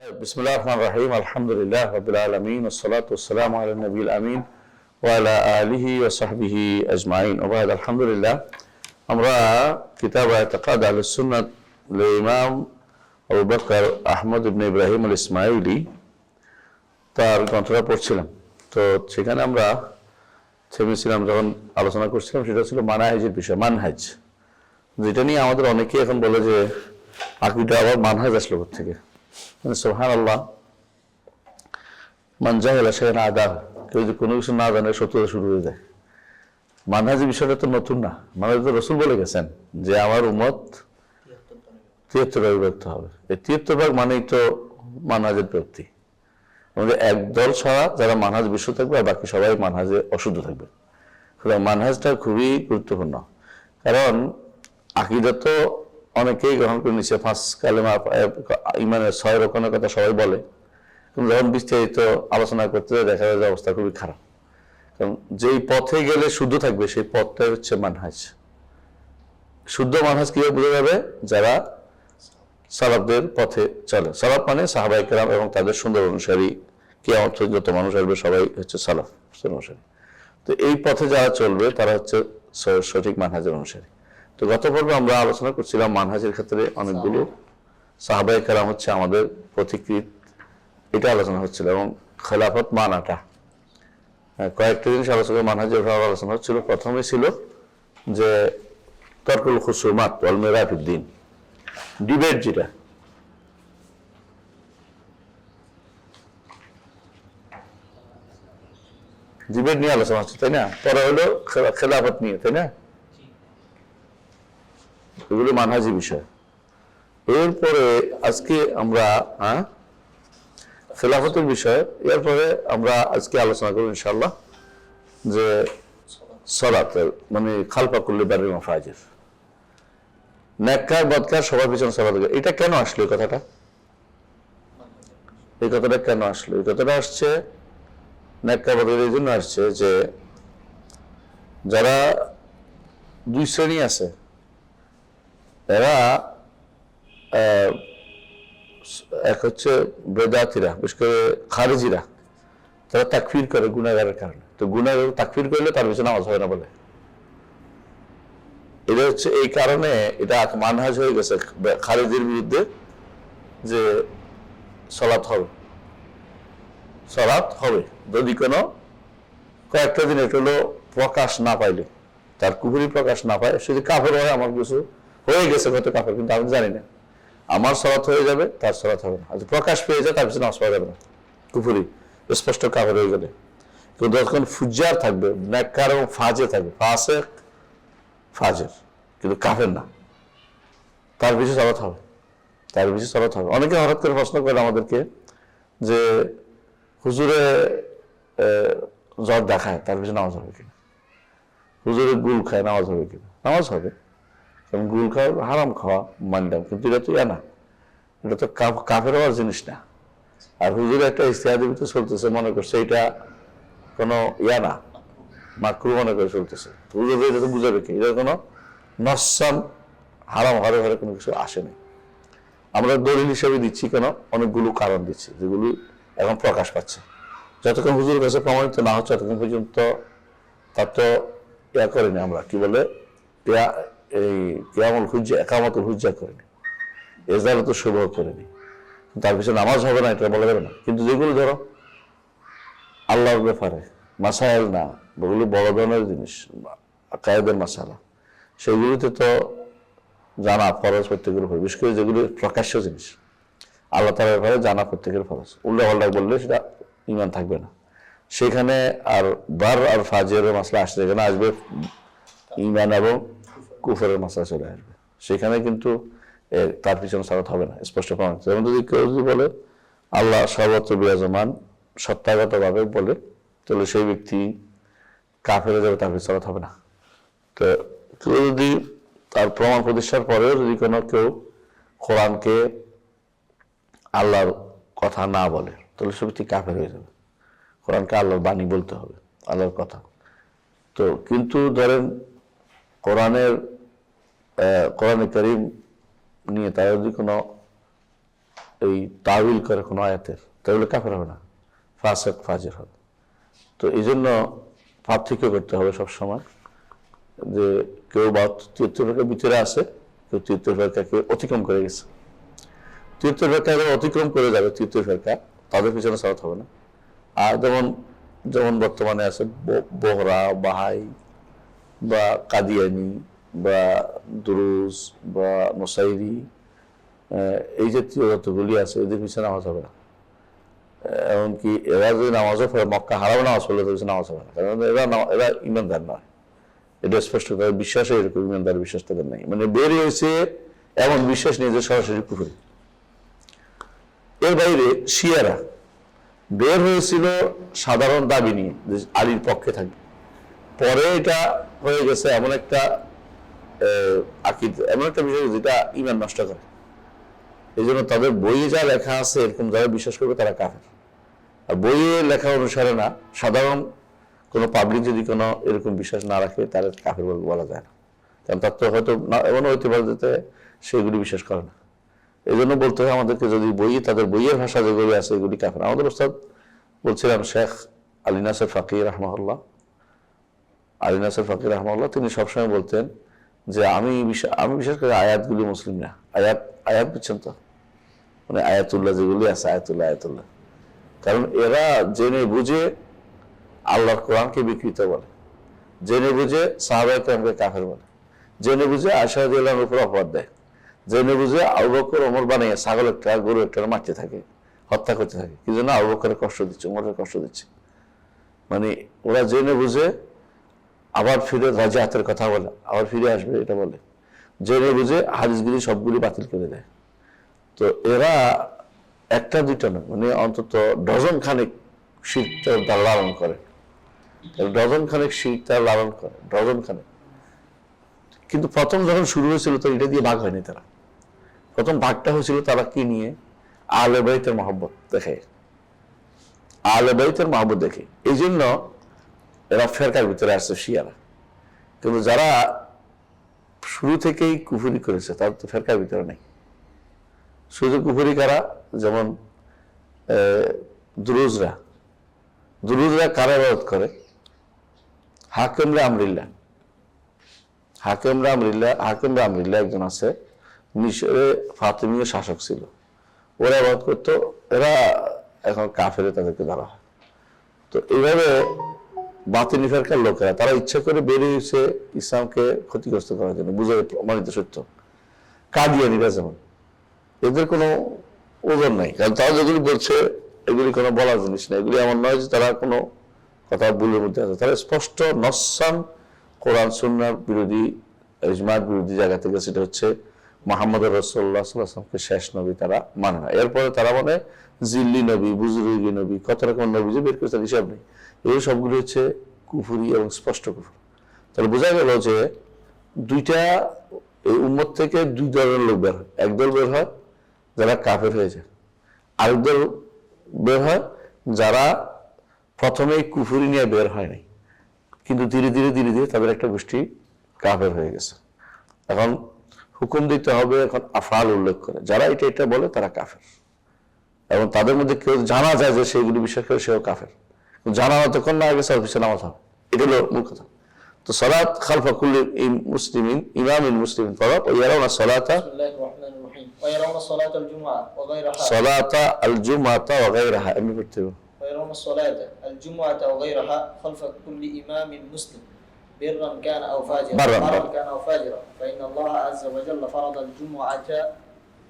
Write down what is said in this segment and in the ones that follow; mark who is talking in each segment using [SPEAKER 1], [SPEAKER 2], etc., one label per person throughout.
[SPEAKER 1] بسم الله الرحمن الرحيم الحمد لله رب العالمين والصلاة والسلام على النبي الأمين وعلى آله وصحبه أجمعين وبعد الحمد لله আমরা কিতাব اعتقاد আহলে সুন্নাহ ইমাম আবু বকর আহমদ ইবনে ইব্রাহিম আল ইসমাইলি তার গ্রন্থটা পড়ছিলাম। তো সেখানে আমরা থেমেছিলাম যখন আলোচনা করছিলাম, সেটা ছিল মানহাজের বিষয়। মানহাজ যেটা নিয়ে আমাদের অনেকেই এখন বলে যে আকীদা আবার মানহাজ আসলো কোথা থেকে। সুবহানাল্লাহ, মান জাহেলা শাইআন আদাহ, কেউ যদি কোনো কিছু না জানে শত্রুতা শুরু হয়ে যায়। মানহাজের বিষয়টা তো নতুন না, মানহাজ তো রাসূল বলে গেছেন যে আমার উম্মত ৭৩ ভাগে বিভক্ত হবে। এই ৭৩ ভাগ মানেই তো মানহাজের ব্যক্তি, আমাদের একদল ছাড়া যারা মানহাজ বিশ্ব থাকবে আর বাকি সবাই মানহাজে অশুদ্ধ থাকবে। সুতরাং মানহাজটা খুবই গুরুত্বপূর্ণ, কারণ আকীদা তো অনেকেই গ্রহণ করে নিচ্ছে, ৫ কালেমা ইমানের ৬ রকমের কথা সবাই বলে, কিন্তু যখন বিস্তারিত আলোচনা করতে দেখা যায় যে অবস্থা খুবই খারাপ। কারণ যেই পথে গেলে শুদ্ধ থাকবে সেই পথটাই হচ্ছে মানহাজ। শুদ্ধ মানহাজ কিভাবে বোঝা যাবে? যারা সালাফদের পথে চলে। সালাফ মানে সাহাবায়ে কেরাম এবং তাদের সুন্দর অনুসারী, কিয়ামত পর্যন্ত যত মানুষ আসবে সবাই হচ্ছে সালাফ অনুসারী। তো এই পথে যারা চলবে তারা হচ্ছে সঠিক মানহাজের অনুসারী। তো গত পর্বে আমরা আলোচনা করছিলাম মানহাজের ক্ষেত্রে অনেকগুলো সাহাবায়ে কেরাম হচ্ছে আমাদের পথিকৃত, এটা আলোচনা হচ্ছিল, এবং খেলাফত মানাটা কয়েকটা জিনিস আলোচনা মানহাজের আলোচনা হচ্ছিল। প্রথমে ছিল যে তর্কুল খুসুমাত ওয়াল মিরা ফিদ্দীন, ডিবেট, যেটা ডিবেট নিয়ে আলোচনা হচ্ছে, তাই না? পরে হলো খেলাফত নিয়ে, তাই না? এগুলো মানহাজি বিষয়। এরপরে আজকে আমরা খেলাফতের বিষয়, এরপরে আমরা আজকে আলোচনা করব ইনশাআল্লাহ যে সালাতের মানে খালফা কুল্লি বাররিন ওয়া ফাজির, নেককার বদকার সবার পিছনে সালাত। এটা কেন আসলো এই কথাটা? এই কথাটা কেন আসলো? এই কথাটা আসছে নেককার বদকার এই জন্য আসছে যে যারা দুই শ্রেণী আছে, এরা এক হচ্ছে বেদাতিরা, বিশেষ করে খারিজিরা, তারা তাকফির করে গুনাহগারের কারণে। তো গুনাহগার তাকফির করলে তার পিছনে নামাজ হবে না বলে, এটা হচ্ছে এই কারণে এটা মানহাজ হয়ে গেছে খারিজির বিরুদ্ধে যে সালাত হবে, সালাত হবে যদি কোনো কয়েকটা দিন এটা হলো প্রকাশ না পাইলে, তার কুফরি প্রকাশ না পায়, যদি কাফের হয় আমার কিছু হয়ে গেছে হয়তো কাফের, কিন্তু আমি জানি না, আমার সালাত হয়ে যাবে, তার সালাত হবে না। আর প্রকাশ পেয়ে যায় তার পিছনে নামাজ পড়া যাবে না, কুফরি স্পষ্ট কাফের হয়ে গেলে। কিন্তু যখন ফুজ্জার থাকবে, নেককার এবং ফাজে থাকবে, ফাসিক ফাজের, কিন্তু কাফের না, তার পিছনে সালাত হবে, তার পিছনে সালাত হবে। অনেকে হঠাৎ করে প্রশ্ন করে আমাদেরকে যে হুজুরে জ্বর দেখায়, তার পিছনে নামাজ হবে কিনা? হুজুরে গুল খায়, নামাজ হবে কিনা? নামাজ হবে, কারণ গুল খাওয়া হারাম খাওয়া মানলাম, কিন্তু এটা তো না, এটা তো কাফের হওয়ার জিনিস না। আর হুজুর একটা ইস্তেহাদি ভিতরে চলতেছে, মনে করছে এটা কোনো না, মাকরু মনে করে চলতেছে। হুজুর এটা তো বুঝাবে কি? এটা কোনো নসান হারাম হরে হরে কোনো কিছু আসেনি। আমরা দলিল হিসেবে দিচ্ছি কেন? অনেকগুলো কারণ দিচ্ছি যেগুলো এখন প্রকাশ পাচ্ছে। যতক্ষণ হুজুরের কাছে প্রমাণিত না হচ্ছে ততক্ষণ পর্যন্ত তার তো করিনি, আমরা কি বলে এই কিয়ামুল হুজ্জা, একামতুল হুজ্জা করিনি, এজালাতুল শুভ করিনি। তার পিছনে নামাজ হবে না এটা বলা যাবে না। কিন্তু যেগুলো ধরো আল্লাহর ব্যাপারে মাসাইল না, ওগুলো বড় ধরনের জিনিস, কায়েদের মাসালা, সেগুলিতে তো জানা ফরজ প্রত্যেকের উপর, বিশেষ করে যেগুলি প্রকাশ্য জিনিস আল্লাহ তাআলার ব্যাপারে জানা প্রত্যেকের ফরজ। উল্টা পাল্টা বললে সেটা ঈমান থাকবে না। সেখানে আর বার আর ফাজেরের মাসলা আসছে, এখানে আসবে ঈমান এবং কুফরের মাসলা চলে আসবে। সেখানে কিন্তু তার পিছনে সালাত হবে না, স্পষ্ট প্রমাণ। যেমন যদি কেউ যদি বলে আল্লাহ সর্বত্র বিরাজমান সত্তাগতভাবে বলে, তাহলে সেই ব্যক্তি কাফের হয়ে যাবে, তার পিছনে সালাত হবে না। তো কেউ যদি তার প্রমাণ প্রতিষ্ঠার পরেও যদি কোনো কেউ কোরআনকে আল্লাহর কথা না বলে, তাহলে সে ব্যক্তি কাফের হয়ে যাবে। কোরআনকে আল্লাহর বাণী বলতে হবে, আল্লাহর কথা। তো কিন্তু ধরেন কোরআনে কারীম নিয়ে তার যদি কোনো এই তাউইল করে কোনো আয়াতের, তাহলে কাফের হবে না, ফাসিক ফাজির হবে। তো এই জন্য পার্থক্য করতে হবে সবসময়, যে কেউ 73 ফেরকার ভিতরে আছে, কেউ 73 ফেরকাকে অতিক্রম করে গেছে। 73 ফেরকা অতিক্রম করে যাবে 73 ফেরকা, তাদের পিছনে সালাত হবে না। আর যেমন বর্তমানে আছে বোহরা, বাহাই বা কাদিয়ানি বা দুরুজ বা নোসাইরি, এই জাতীয় যতগুলি আছে এদের পিছনে নামাজ হবে না। এমনকি এরা যদি নামাজও পড়ে, মক্কা হারাম নামাজ পড়লে তাদের পিছনে নামাজ হবে না, কারণ এরা ইমানদার নয়। এটা স্পষ্ট, তাদের বিশ্বাসে এরকম ইমানদার বিশ্বাস তাদের নাই, মানে বের হয়েছে এমন বিশ্বাস নিয়ে যে সরাসরি কুফরি। এর বাইরে শিয়ারা বের হয়েছিল সাধারণ দাবি নিয়ে যে আলীর পক্ষে থাকবে, পরে এটা হয়ে গেছে এমন একটা এমন একটা বিষয় যেটা ইমান নষ্ট করে। এই জন্য তাদের বইয়ে যা লেখা আছে এরকম যারা বিশ্বাস করবে তারা কাফের। আর বইয়ে লেখা অনুসারে না, সাধারণ কোনো পাবলিক যদি কোনো এরকম বিশ্বাস না রাখে তাহলে কাফের বলা যায় না, কারণ তার তো হয়তো এমন হইতে পারে যে সেগুলি বিশ্বাস করে না। এই জন্য বলতে হয় আমাদেরকে, যদি তাদের বইয়ের ভাষা যেগুলি আছে এগুলি কাফের। আমাদের ওস্তাদ বলছিলাম শেখ আলী নাসির ফাকি রাহমাহুল্লাহ, তিনি সবসময় বলতেন যে আমি বিশেষ করে আয়াতগুলি মুসলিম না, আয়াত বুঝছেন তো, মানে আয়াতুল্লাহ যেগুলি আছে, আয়াতুল্লাহ, কারণ এরা জেনে বুঝে আল্লাহর কোরআনকে বিকৃত বলে, জেনে বুঝে সাহাবায়ে কেরামকে কাফের বলে, জেনে বুঝে আয়েশা রাদিয়াল্লাহু আনহার উপর অপবাদ দেয়, জেনে বুঝে আবু বকর ওমর বানিয়ে ছাগল একটা গরু একটা মারতে থাকে, হত্যা করতে থাকে। কি জন্য? আবু বকরের কষ্ট দিচ্ছে, ওমরের কষ্ট দিচ্ছে। মানে ওরা জেনে বুঝে আবার ফিরে রাজাতের কথা বলে, আবার ফিরে আসবে এটা বলে, জেনে বুঝে হাদিসগুলি সবগুলি বাতিল করে দেয়। তো এরা একটা দুইটা নয়, মানে অন্তত ডজন খানেক শিরক তারা লালন করে, ডজন খানেক কিন্তু প্রথম যখন শুরু হয়েছিল তো এটা দিয়ে ভাগ হয়নি। তারা প্রথম ভাগটা হয়েছিল তারা কি নিয়ে? আহলে বাইতের মহব্বত দেখে, এই জন্য এরা ফেরকার ভিতরে আসছে শিয়ারা। কিন্তু যারা শুরু থেকেই কুফরি করেছে তারা তো ফেরকার ভিতরে নেই। শুধু কুফরি কারা? যেমন দুরুজরা কারা ইবাদত করে? হাকিমরা আমরিল্লাহ একজন আছে, মিশরে ফাতিমীয় শাসক ছিল, ওরা ইবাদত করতো। এরা এখন কাফেরে তাদেরকে ধরা হয়। তো এইভাবে বাতিনি ফেরকার লোকেরা তারা ইচ্ছা করে বেরিয়েছে ইসলামকে ক্ষতিগ্রস্ত করার জন্য, বুঝে প্রমাণিত সত্য। কাদিয়ানীরা যেমন, এদের কোনো ওজন নাই, কারণ তারা যেগুলি বলছে এগুলি কোনো বলার জিনিস না। এগুলি এমন নয় যে তারা কোনো কথা ভুলের মধ্যে আছে, তারা স্পষ্ট নসান কোরআন সুন্নাহর বিরোধী, ইজমার বিরোধী জায়গা থেকে, সেটা হচ্ছে মুহাম্মদ রাসূলুল্লাহ সাল্লাল্লাহু আলাইহি ওয়াসাল্লামকে শেষ নবী তারা মানে না। এরপরে তারা মানে জিল্লি নবী, বুজুর্গি নবী, কত রকম নবী যে বের করে তার হিসাব নেই। এই সবগুলো হচ্ছে কুফরি এবং স্পষ্ট কুফর। তাহলে বোঝা গেল যে দুইটা এই উম্মত থেকে দুই দলের লোক বের হয়। একদল বের হয় যারা কাফের হয়ে যায়, আরেক দল বের হয় যারা প্রথমে কুফরি নিয়ে বের হয় নাই, কিন্তু ধীরে ধীরে তাদের একটা গোষ্ঠী কাফের হয়ে গেছে। এখন হুকুম দিতে হবে, এখন আফআল উল্লেখ করে যারা এটা বলে তারা কাফের, এবং তাদের মধ্যে কেউ জানা যায় যে সেগুলি বিশ্বাস করে সেও কাফের, জানা যতক্ষণ না গেছে ওর পিছনে নামাজ হবে। এটা হলো মূল কথা। তো সালাত খালফা কুল্লি মুসলিমিন, ইমামিন মুসলিমিন ফরজ, ও ইয়ারাউনা সালাতা
[SPEAKER 2] ويرون صلاة الجمعة وغيرها
[SPEAKER 1] ওয়া গায়রাহা। আমি পড়তে হবে
[SPEAKER 2] ويرون الصلاة الجمعة وغيرها خلف كل إمام مسلم برا كان أو فاجرا فإن الله عز وجل فرض الجمعة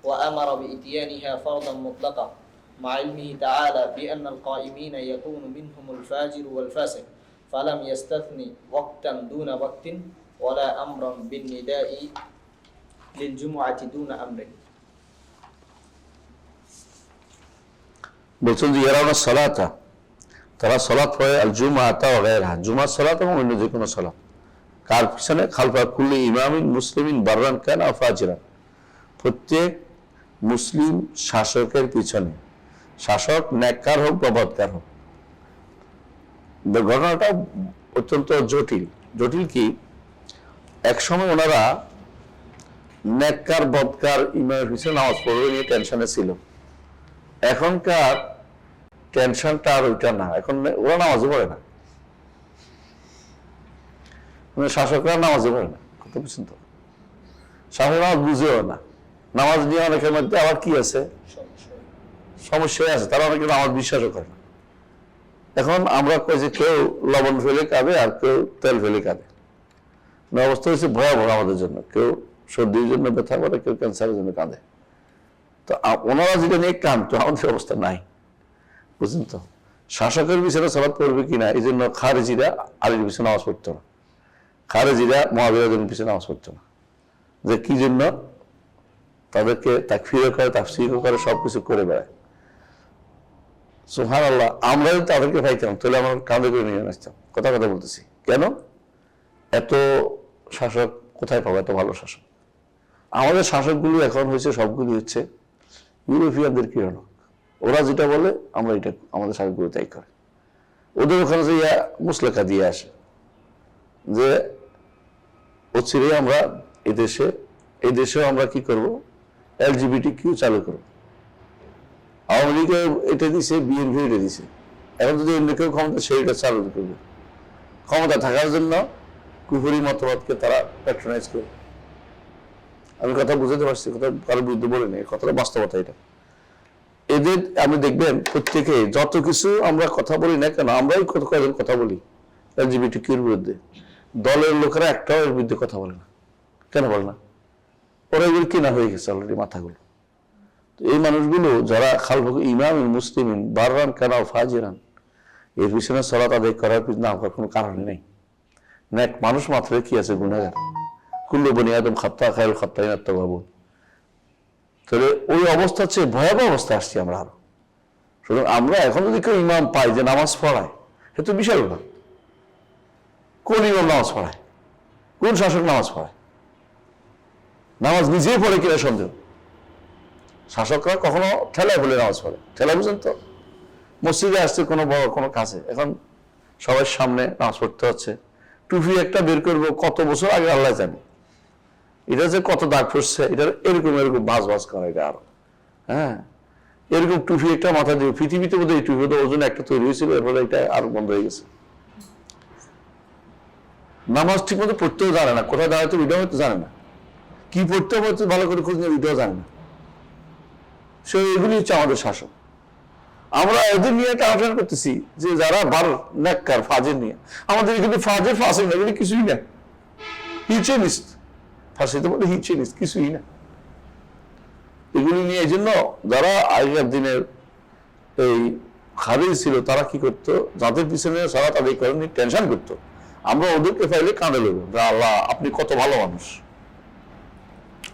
[SPEAKER 2] وأمر بإتيانها فرضا مطلقا مع علمه تعالى بأن القائمين يكون منهم الفاجر والفاسق فلم يستثني وقتا دون وقت ولا أمرا بالنداء للجمعة دون أمر.
[SPEAKER 1] বলছেন যে ইয়ারাউনা সালাতা, তারা সালাত পড়ে আল জুমআতা ওয়া গায়রাহা, জুমার সালাত এবং অন্য যে কোনো সালাত, কার পিছনে? খালফা কুল্লি ইমামিন মুসলিমিন বাররান কান আও ফাজিরান, প্রত্যেক মুসলিম শাসকের পিছনে, শাসক নেককার হোক বা বদকার হোক। ঘটনাটা অত্যন্ত জটিল কি? একসময় ওনারা নেককার বদকার ইমামের পিছনে নামাজ পড়বে নিয়ে টেনশনে ছিল, এখনকার টেনশনটা আর ওইটা না, এখন ওরা নামাজও পড়ে না, মানে শাসকরা নামাজও পড়ে না, কত বুঝছেন তো, শাসক নামাজ বুঝেও না, নামাজ নিয়ে অনেকের মধ্যে আবার কি আছে, সমস্যায় আছে, তারা অনেকে নামাজ বিশ্বাসও করে না। এখন আমরা কই যে কেউ লবণ ফেলে কাঁদে আর কেউ তেল ফেলে কাঁদে, অবস্থা হচ্ছে ভয়াবহ আমাদের জন্য, কেউ সর্দির জন্য ব্যথা করে, কেউ ক্যান্সারের জন্য কাঁদে। তো ওনারা যেটা নিয়ে কাঁদতো, আমাদের অবস্থা নাই, বুঝলেন তো। শাসকের পিছনে সালাত পড়বে কিনা এই জন্য খারেজিরা আলীর পিছনে নামাজ পড়তো না, খারেজিরা মুআবিয়ার পিছনে নামাজ পড়তো না, যে কি জন্য তাদেরকে তাকফিরও করে, তাফসীরও করে, সবকিছু করে বেড়ায়। সুবহানাল্লাহ, আমরা যদি তাদেরকে পাইতাম তাহলে আমরা কাঁধে করে নিয়ে আসতাম। কথা বলতেছি, কেন এত শাসক কোথায় পাবো, এত ভালো শাসক? আমাদের শাসকগুলো এখন হয়েছে, সবগুলি হচ্ছে ইউরোপিয়ানদের কিরণক, ওরা যেটা বলে আমরা এটা, আমাদের শাসকগুলো তাই করে। ওদের ওখানে যে মুসলেখা দিয়ে আসে যে অচিরেই আমরা এই দেশেও আমরা কি করব, LGBTQ চালু করবো। আওয়ামী লীগ এটা দিছে, বিএনপি এটা দিছে, এখন যদি অন্য কেউ ক্ষমতা সেইটা চালু করবে, ক্ষমতা থাকার জন্য কুফরি মতবাদকে তারা প্যাট্রোনাইজ করবে। আমি কথা বুঝাতে পারছি, কথা কারোর বিরুদ্ধে বলে নেই, কথাটা বাস্তবতা। এটা এদের আপনি দেখবেন প্রত্যেকে যত কিছু আমরা কথা বলি না কেন, আমরাই কয়েকজন কথা বলি LGBTQর বিরুদ্ধে, দলের লোকেরা একটাও এর বিরুদ্ধে কথা বলে না। কেন বলে না? ওরা এগুলো কিনা হয়ে গেছে অলরেডি মাথাগুলো। এই মানুষগুলো যারা খালফুক ইমাম মুসলিমিন বাররান কানা ফাজিরান, এর পিছনে সালাত আদায় করার পিছনে আমার কোনো কারণই নেই। নেক মানুষ মাত্র কি আছে, গুনাহগার। কুল্লু বনি আদম খাত্তা খায়রুল খাত্তাইন আত-তাওয়াবুন। তাহলে ওই অবস্থা হচ্ছে ভয়াবহ অবস্থা আসছি আমরা আরো। সুতরাং আমরা এখন যদি কেউ ইমাম পাই যে নামাজ পড়ায়, সে তো বিশাল ব্যাপার। কোন ইমাম নামাজ পড়ায়, কোন শাসক নামাজ পড়ায়, নামাজ নিজেই পড়ে কিনা সন্দেহ। শাসকরা কখনো ঠেলায় বলে নামাজ পড়ে, ঠেলা বুঝেন তো, মসজিদে আসছে কোনো বড় কোনো কাছে, এখন সবার সামনে নামাজ পড়তে হচ্ছে, টুপি একটা বের করবো, কত বছর আগে আল্লাহ জানে, এটা যে কত দাগ পড়ছে, এটা এরকম ভাজ করা, এটা আরো হ্যাঁ, এরকম টুপি একটা মাথা দিয়ে, পৃথিবীতে বোধহয় এই টুপি ওজন একটা তৈরি হয়েছিল, এরপরে এটা আরো বন্ধ হয়ে গেছে। নামাজ ঠিক মতো পড়তেও জানে না, কোথায় দাঁড়াতে ভিডিও হয়তো জানে না, কি পড়তে হয়তো ভালো করে খোঁজ নিয়ে ভিডিও জানে না। সে এগুলি হচ্ছে আমাদের শাসক। আমরা এদের নিয়ে টানাটানি করতেছি যে যারা নেককার ফাজের নিয়ে, আমাদের এখানে ফাজের ফাঁসে না, এগুলি কিছুই না, হিচেনিস্ট, ফাঁসিতে বলে হিচেনিস্ট, কিছুই না এগুলি নিয়ে। এই জন্য যারা আগেকার দিনের এই খারিজ ছিল, তারা কি করতো, যাদের পিছনে সারা তাদের কারণে টেনশন করতো, আমরা ওদেরকে পাইলে কাঁদে লেবো, আল্লাহ আপনি কত ভালো মানুষ,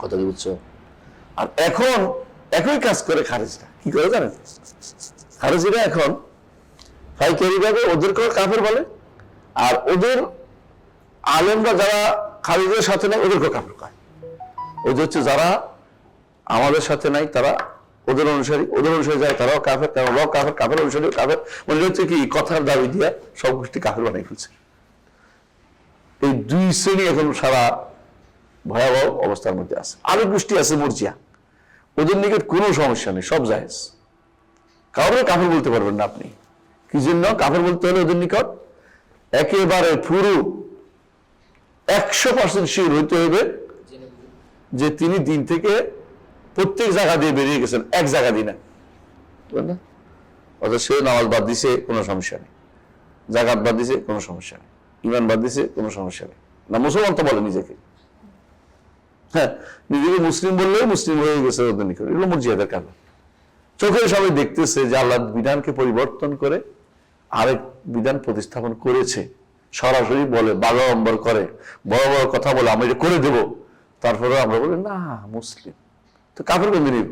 [SPEAKER 1] কথা কি বুঝছো? আর এখন একই কাজ করে খারেজিরা, কি করে জানেন? খারেজিরা এখন পাইকারি ভাবে ওদেরকেও কাফের বলে, আর ওদের আলেমরা যারা খারেজিদের সাথে নাই ওদেরকেও কাফের কয়। ওদের হচ্ছে যারা আমাদের সাথে নাই তারা ওদের অনুসারী, ওদের অনুসারী যারা তারাও কাফের, তারা ওরাও কাফের, কাফের অনুসারী কাফের, মানে হচ্ছে কি কথার দাবি দিয়ে সব গোষ্ঠী কাফের বানাই ফেলছে। এই দুই শ্রেণী এখন সারা ভয়াবহ অবস্থার মধ্যে আছে। আরো গোষ্ঠী আছে মুরজিয়া, ওদের নিকট কোনো সমস্যা নেই, সব জায়েজ, কাউকে কাফের বলতে পারবেন না আপনি। কি জন্য কাফের বলতে হলে ওদের নিকট একেবারে পুরো 100% শিওর হইতে হবে যে তিনি দিন থেকে প্রত্যেক জায়গা দিয়ে বেরিয়ে গেছেন, এক জায়গা দিয়ে না, অর্থাৎ সে নামাজ বাদ দিছে কোনো সমস্যা নেই, জাকাত বাদ দিছে কোনো সমস্যা নেই, ইমান বাদ দিছে কোনো সমস্যা নেই, না মুসলমান তো বলে নিজেকে, হ্যাঁ নিজেকে মুসলিম বললেও মুসলিম হয়ে গেছে ওদের নিকট। এগুলো মুরজিয়াদের কারণ। চোখে সবাই দেখতেছে যে আল্লাহ বিধানকে পরিবর্তন করে আরেক বিধান প্রতিস্থাপন করেছে, সরাসরি বলে, বাগাড়ম্বর করে, বড় বড় কথা বলে, আমরা এটা করে দেব, তারপরে আমরা বলি না মুসলিম, তো কাফের কোনদিন নিব,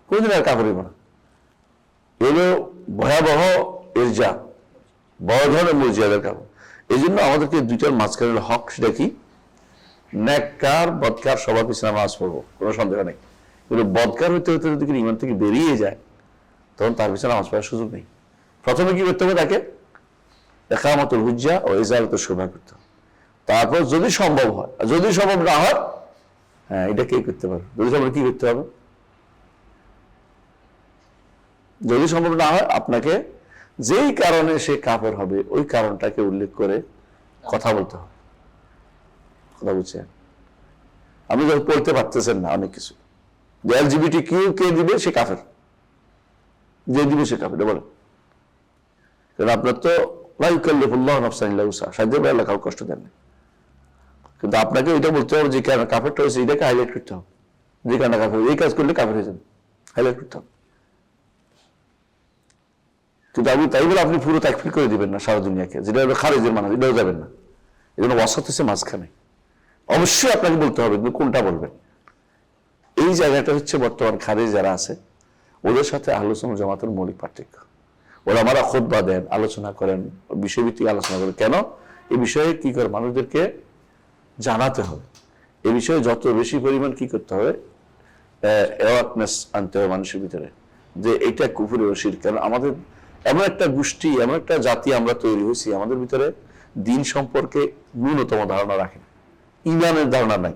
[SPEAKER 1] কোনদিন আর কাফের নিব না। এগুলো ভয়াবহ ইরজা, বড় ধরনের মুরজিয়াদের কারণ। এই জন্য আমাদেরকে দুইটার মাঝখানে হক, সেটা কি, নেককার বদকার সবার পিছনে নামাজ পড়বো, কোনো সন্দেহ নেই, কিন্তু বদকার হইতে হইতে যদি ইমান থেকে বেরিয়ে যায় তখন তার পিছনে নামাজ পড়ার সুযোগ নেই। প্রথমে কি করতে হবে, তাকে ইকামাতুল হুজ্জা ও ইজালাতুল শুবহা করতে হবে, তারপর যদি সম্ভব হয়, যদি সম্ভব না হয়, হ্যাঁ এটা কে করতে পারবে, যদি সম্ভব কি করতে হবে, যদি সম্ভব না হয় আপনাকে যেই কারণে সে কাফের হবে ওই কারণটাকে উল্লেখ করে কথা বলতে হবে। কথা বুঝছেন? আপনি যখন পড়তে পারতেছেন না অনেক কিছু, যে এলজিবিটি কিউ কে দিবে সে কাফের, যে দিবে সে কাফের বলেন। কারণ আপনার তো লা ইউকাল্লিফুল্লাহু নাফসান ইল্লা উসআহা, সাধ্য করে আল্লাহ কাউকে কষ্ট দেন না। কিন্তু আপনাকে এটা বলতে হবে যে কেন কাফেরটা হয়েছে, এটাকে হাইলাইট করতে হবে। যে কেন কাফের, এই কাজ করলে কাফের হয়ে যাবে, হাইলাইট করতে হবে। কিন্তু আমি তাই বলে আপনি পুরো তাকফির করে দিবেন না সারা দুনিয়াকে, যেটা হলো খারিজের মানুষ, এটাও যাবেন না। এই জন্য ওয়াসাত হচ্ছে মাঝখানে। অবশ্যই আপনাকে বলতে হবে, কিন্তু কোনটা বলবেন। এই জায়গাটা হচ্ছে বর্তমান খারিজ যারা আছে ওদের সাথে আহলে সুন্নাত জামাতের মৌলিক পার্থক্য। ওরা আমরা খুতবা দেন, আলোচনা করেন, বিষয়ভিত্তিক আলোচনা করেন। কেন? এই বিষয়ে কি করে মানুষদেরকে জানাতে হবে। এই বিষয়ে যত বেশি পরিমাণ কি করতে হবে, অ্যাওয়ারনেস আনতে হবে মানুষের ভিতরে, যে এটা কুফরি ও শিরক। কারণ আমাদের এমন একটা গোষ্ঠী, এমন একটা জাতি আমরা তৈরি হয়েছি, আমাদের ভিতরে দিন সম্পর্কে ন্যূনতম ধারণা রাখে না, ইমানের ধারণা নাই,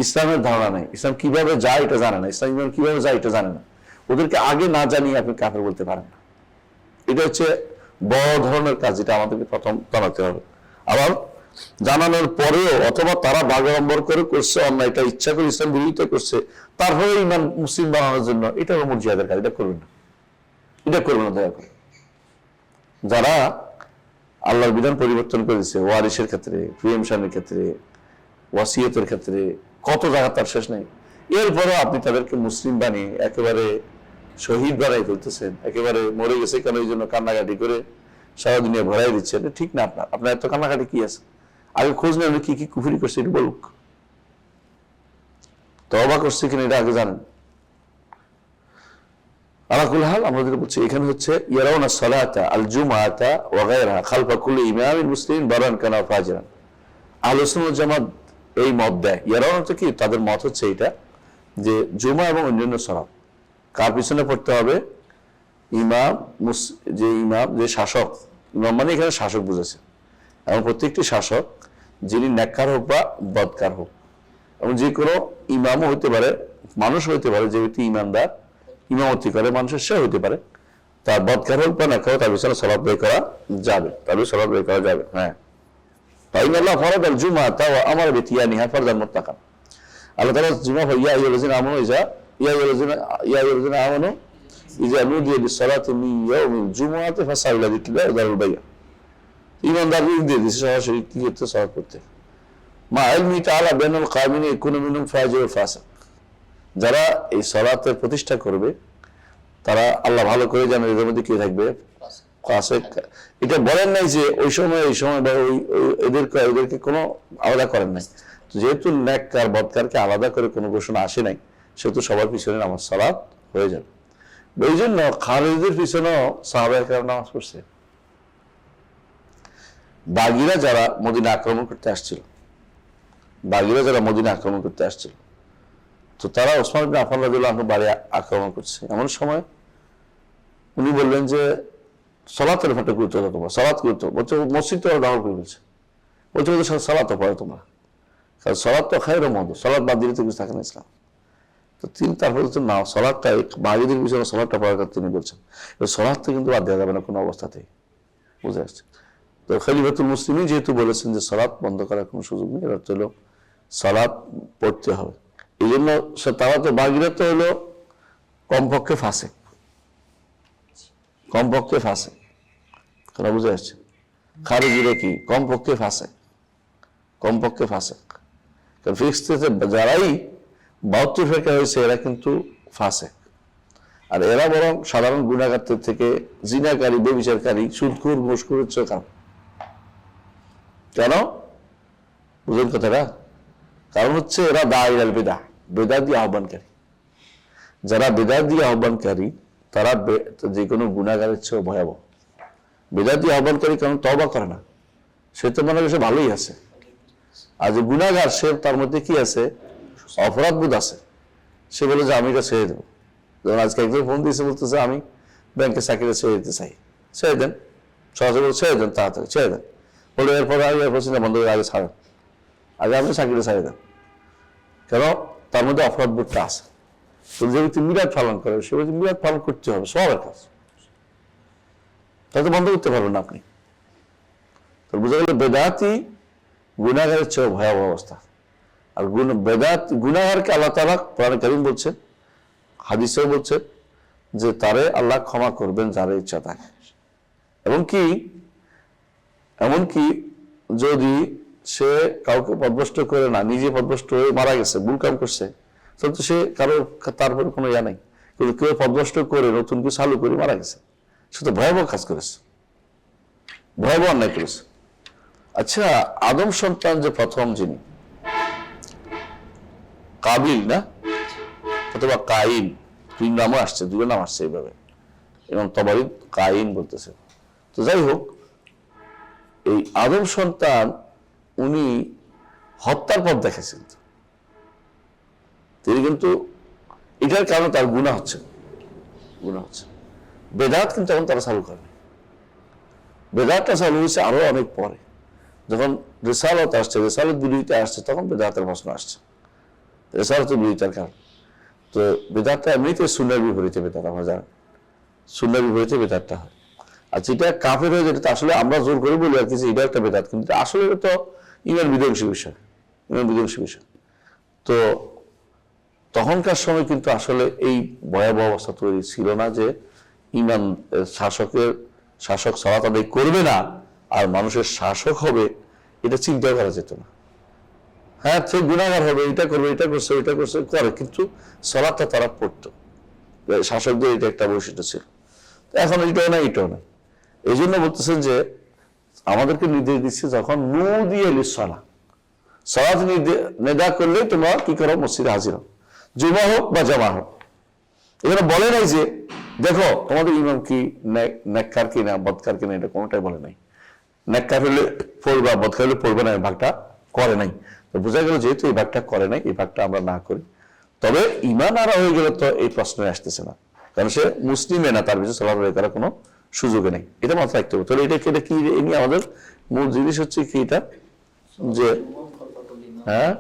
[SPEAKER 1] ইসলামের ধারণা নাই, ইসলাম কিভাবে যায় এটা জানে না, ইসলাম ইমান কিভাবে যায় এটা জানে না। ওদেরকে আগে না জানিয়ে আপনি কাফের বলতে পারেন না। এটা হচ্ছে বড় ধরনের কাজ, যেটা আমাদেরকে প্রথম জানাতে হবে। আবার জানানোর পরেও অথবা তারা বাগাড়ম্বর করে করছে অন্যায়টা, ইচ্ছা করে ইসলাম বিরোধিতা করছে, তারপরে ইমান মুসলিম বানানোর জন্য, এটা হলো মুরজিয়াদের কাজ। এটা করবেন না, এটা করবেন না দয়া করে। যারা আল্লাহর বিধান পরিবর্তন করেছে ওয়ারিসের ক্ষেত্রে, প্রিয়েমশনের ক্ষেত্রে, ওয়াসিয়তের ক্ষেত্রে, কত জায়গা তার শেষ নেই। এরপরও আপনি তাদেরকে মুসলিম বানিয়ে একেবারে শহীদ বানাই ফেলতেছেন, একেবারে মরে গেছে কেন এই জন্য কান্নাকাটি করে সারা দুনিয়া ভরাই দিচ্ছেন। ঠিক না। আপনার এত কান্নাকাটি কি আছে? আগে খোঁজ নেন কি কি কুফরি করছে, একটু বলুক। তওবা করছে কিনা এটা আগে জানেন। আলাকুল হাল আমরা যেটা বলছি এখানে হচ্ছে ইয়ারাউনা সালাতা আল জুমআতা ওয়া গায়রাহা খালফা কুল্লি ইমামিন মুসলিমিন বারান কানা ফাজিরান। আহলে সুন্নাত জামাত এই মত দেয়, ইয়ারাউনা তো কি তাদের মত হচ্ছে এটা, যে জুমা এবং অন্যান্য সালাত কার পিছনে পড়তে হবে? ইমাম, যে শাসক, ইমাম মানে এখানে শাসক বুঝেছে, এবং প্রত্যেকটি শাসক যিনি নেককার হোক বা বদকার হোক, এবং যে কোনো ইমামও হইতে পারে, মানুষ হইতে পারে, যে ব্যক্তি ইমানদার ইমামতি করে মানুষের, সে হইতে পারে, তার বদকার হোক বা নেককার হোক, তার পিছনে সালাত আদায় করা যাবে, তার পিছনে সালাত আদায় করা যাবে। হ্যাঁ, ফাইন আল্লাহ ফরাদাল জুমআতা ওয়া আমারা বিতিয়ানিহা ফারদান মুত্তাকান। আল্লাহ তাআলা জুমা ইয়া আইয়ুহাল্লাযিনা আমানু ইযা নুদিয়া লিস-সালাতি মিন ইয়াউমিল জুমআতি ফাসআউ ইলা যিকরিল্লাহি ওয়া যারুল বাই'a। ইমানদারদের দিয়ে দিয়েছে সরাসরি কি করতে, সালাত করতে। মা ইলমি তাআলা বাইনাল কামিনা ইয়াকুনু মিনহুম ফাজির ওয়া ফাসিক। যারা এই সালাতের প্রতিষ্ঠা করবে তারা আল্লাহ ভালো করে জানেন এদের মধ্যে কি থাকবে, ফাসিক। এটা বলেন নাই যে ওই সময় এই সময় বা ওই এদেরকে কোনো আলাদা করেন নাই। যেহেতু নেককার বদকারকে আলাদা করে কোনো ঘোষণা আসে নাই, সেহেতু সবার পিছনে নামাজ সালাত হয়ে যাবে। এই জন্য খালিদের পিছনেও সাহাবায়ে কেরাম নামাজ পড়ছে। বাগীরা যারা মদিনা আক্রমণ করতে আসছিল, তো তারা ওসমান ইবনে আফফান রাদিয়াল্লাহু আনহু বাড়ি আক্রমণ করছে। এমন সময় উনি বললেন যে সালাতের উপর গুরুত্ব দাও, তোমরা সালাত গুরুত্ব, বলছে মসজিদ তো দখল করে ফেলছে, বলছে সালাত তো পড়ো তোমরা, কারণ সালাত তো খায়রুল মাওদুদ, সালাত বাদ দিলে তো কিছু থাকে না ইসলাম। তো তিনি তারপরে না, সালাতটা বাগীদের পিছনে সালাতটা পড়ার কথা তিনি বলছেন। সালাতটা কিন্তু বাদ দেওয়া যাবে না কোনো অবস্থাতেই, বুঝে আসছে। তো খলিফাতুল মুসলিমিন যেহেতু বলেছেন যে সালাত বন্ধ করার কোনো সুযোগ নেই, এর অর্থ হলো সালাত পড়তে হবে। এই জন্য তারা তো বাগীরা তো হলো কমপক্ষে ফাসেক, কথা বুঝে আসছে। খারিজিরা কি কমপক্ষে ফাসেক। কারণ ফিকহতে যারাই 72 ফিরকা হয়েছে এরা কিন্তু ফাসেক, আর এরা বরং সাধারণ গুনাহগারদের থেকে জিনাকারী, ব্যভিচারকারী, সুদখোর, ঘুষখোরের চেয়ে খারাপ। কেন বুঝলেন কথাটা? কারণ হচ্ছে এরা দাঈয়াল বিদআহ, বেদাত দিয়ে আহ্বানকারী। যারা বেদাত দিয়ে আহ্বানকারী তারা যে কোনো গুনাহগারের চেয়ে ভয়াবহ। বেদাত দিয়ে আহ্বানকারী কারণ তওবা করে না, সে তো মনে হয় সে ভালোই আছে। আর যে গুনাহগার, সে তার মধ্যে কি আছে, অপরাধবোধ আছে। সে বলে যে আমি এটা ছেড়ে দেবো। যেমন আজকে একজন ফোন দিয়েছে, বলতেছে আমি ব্যাংকে চাকরিটা ছেড়ে দিতে চাই। ছেড়ে দেন, সহজে বলে ছেড়ে দেন, তাড়াতাড়ি ছেড়ে দেন। বলে এরপর চিন্তা বন্ধ করে আগে ছাড়েন, আগে আপনি চাকরিটা ছেড়ে দেন। কেন? তার মধ্যে অপরাধবোধটা আছে। তো যে ব্যক্তি মিলাদ পালন করে সে ব্যক্তি মিলাদ পালন করতে হবে, সবার কাজ, তাতে বন্ধ করতে পারবেন না আপনি। তো বোঝা গেল বেদাতি গুনাহগারের চেয়ে ভয়াবহ অবস্থা। আর বেদাত গুনাহগারকে আল্লাহ তাআলা কোরআনে কারীম বলছেন, হাদিসেও বলছেন যে তারে আল্লাহ ক্ষমা করবেন যারা ইচ্ছা থাকে। এমনকি যদি সে কাউকে পদভ্রষ্ট করে না, নিজে পদভ্রষ্ট হয়ে মারা গেছে, ভুল কাম করছে, তাহলে তো সে তারপরে কোনো ইয়া নাই। কিন্তু কেউ পদভ্রষ্ট করে নতুন কিছু চালু করে মারা গেছে, সে তো ভয়াবহ কাজ করেছে, ভয়াবহ অন্যায় করেছে। আচ্ছা, আদম সন্তান যে প্রথম যিনি, কাবিল না অথবা কাইন, দুই নামও আসছে, দুটো নাম আসছে এইভাবে, এবং তবারি কাইন বলতেছে। তো যাই হোক, এই আদম সন্তান উনি হত্যার পথ দেখেছেন, তিনি কিন্তু এটার কারণে তার গুনাহ হচ্ছে। বেদাত কিন্তু এখন তারা চালু করেনি। বেদাতটা চালু হয়েছে আরো অনেক পরে, যখন রিসালত আসছে, রিসালত বিরোধিতা আসছে, তখন বেদাতের প্রশ্ন আসছে। রিসালত বিরোধিতার কারণ তো বেদাতটা এমনিতে সুন্নাহর বিপরীতে বেদাত, আমরা জানি সুন্নাহর বিপরীতে বেদাতটা হয়। আর যেটা কাফের হয়ে যেটা আসলে আমরা জোর করে বলি আর কি যে এটা একটা বেদাত, কিন্তু আসলে এটা তো ইমান বিধ্বংসী বিষয়। তো তখনকার সময় কিন্তু আসলে এই ভয়াবহ অবস্থা তৈরি ছিল না যে ইমান শাসক সালাত আদায় করবে না আর মানুষের শাসক হবে, এটা চিন্তা করা যেত না। হ্যাঁ, সে গুনাহগার হবে, এটা করবে, এটা করছে, ওইটা করছে, করে, কিন্তু সালাতটা তারা পড়তো। শাসকদের এটা একটা বৈশিষ্ট্য ছিল। এখন এটাও না, এটাও না। এই জন্য বলতেছেন যে আমাদেরকে নির্দেশ দিচ্ছে, যখন নুদিয়া লিসসালাহ, সালাত নেদা করলে তোমরা কি করো, মসজিদে হাজির হও, জুমা হোক বা জামা হোক। এখানে বলে নাই যে দেখো তোমাদের ইমাম কি নেককার কি না বদকার কি না, এটা কোনোটাই বলে নাই। নেককার হলে পড়বা, বদকার হলে পড়বে না, এই ভাগটা করে নাই। তো বোঝা গেল যেহেতু এই ভাগটা করে নাই, এই ভাগটা আমরা না করি। তবে ইমান আরা হয়ে গেলে তো এই প্রশ্নে আসতেছে না, কারণ সে মুসলিমে না, তার পিছনে সালাত আদায় করার কোনো সুযোগে নেই। এটা মাথায় রাখতে হবে। তাহলে এটা কি নিয়ে আমাদের মূল জিনিস হচ্ছে কি, এটা যে হ্যাঁ,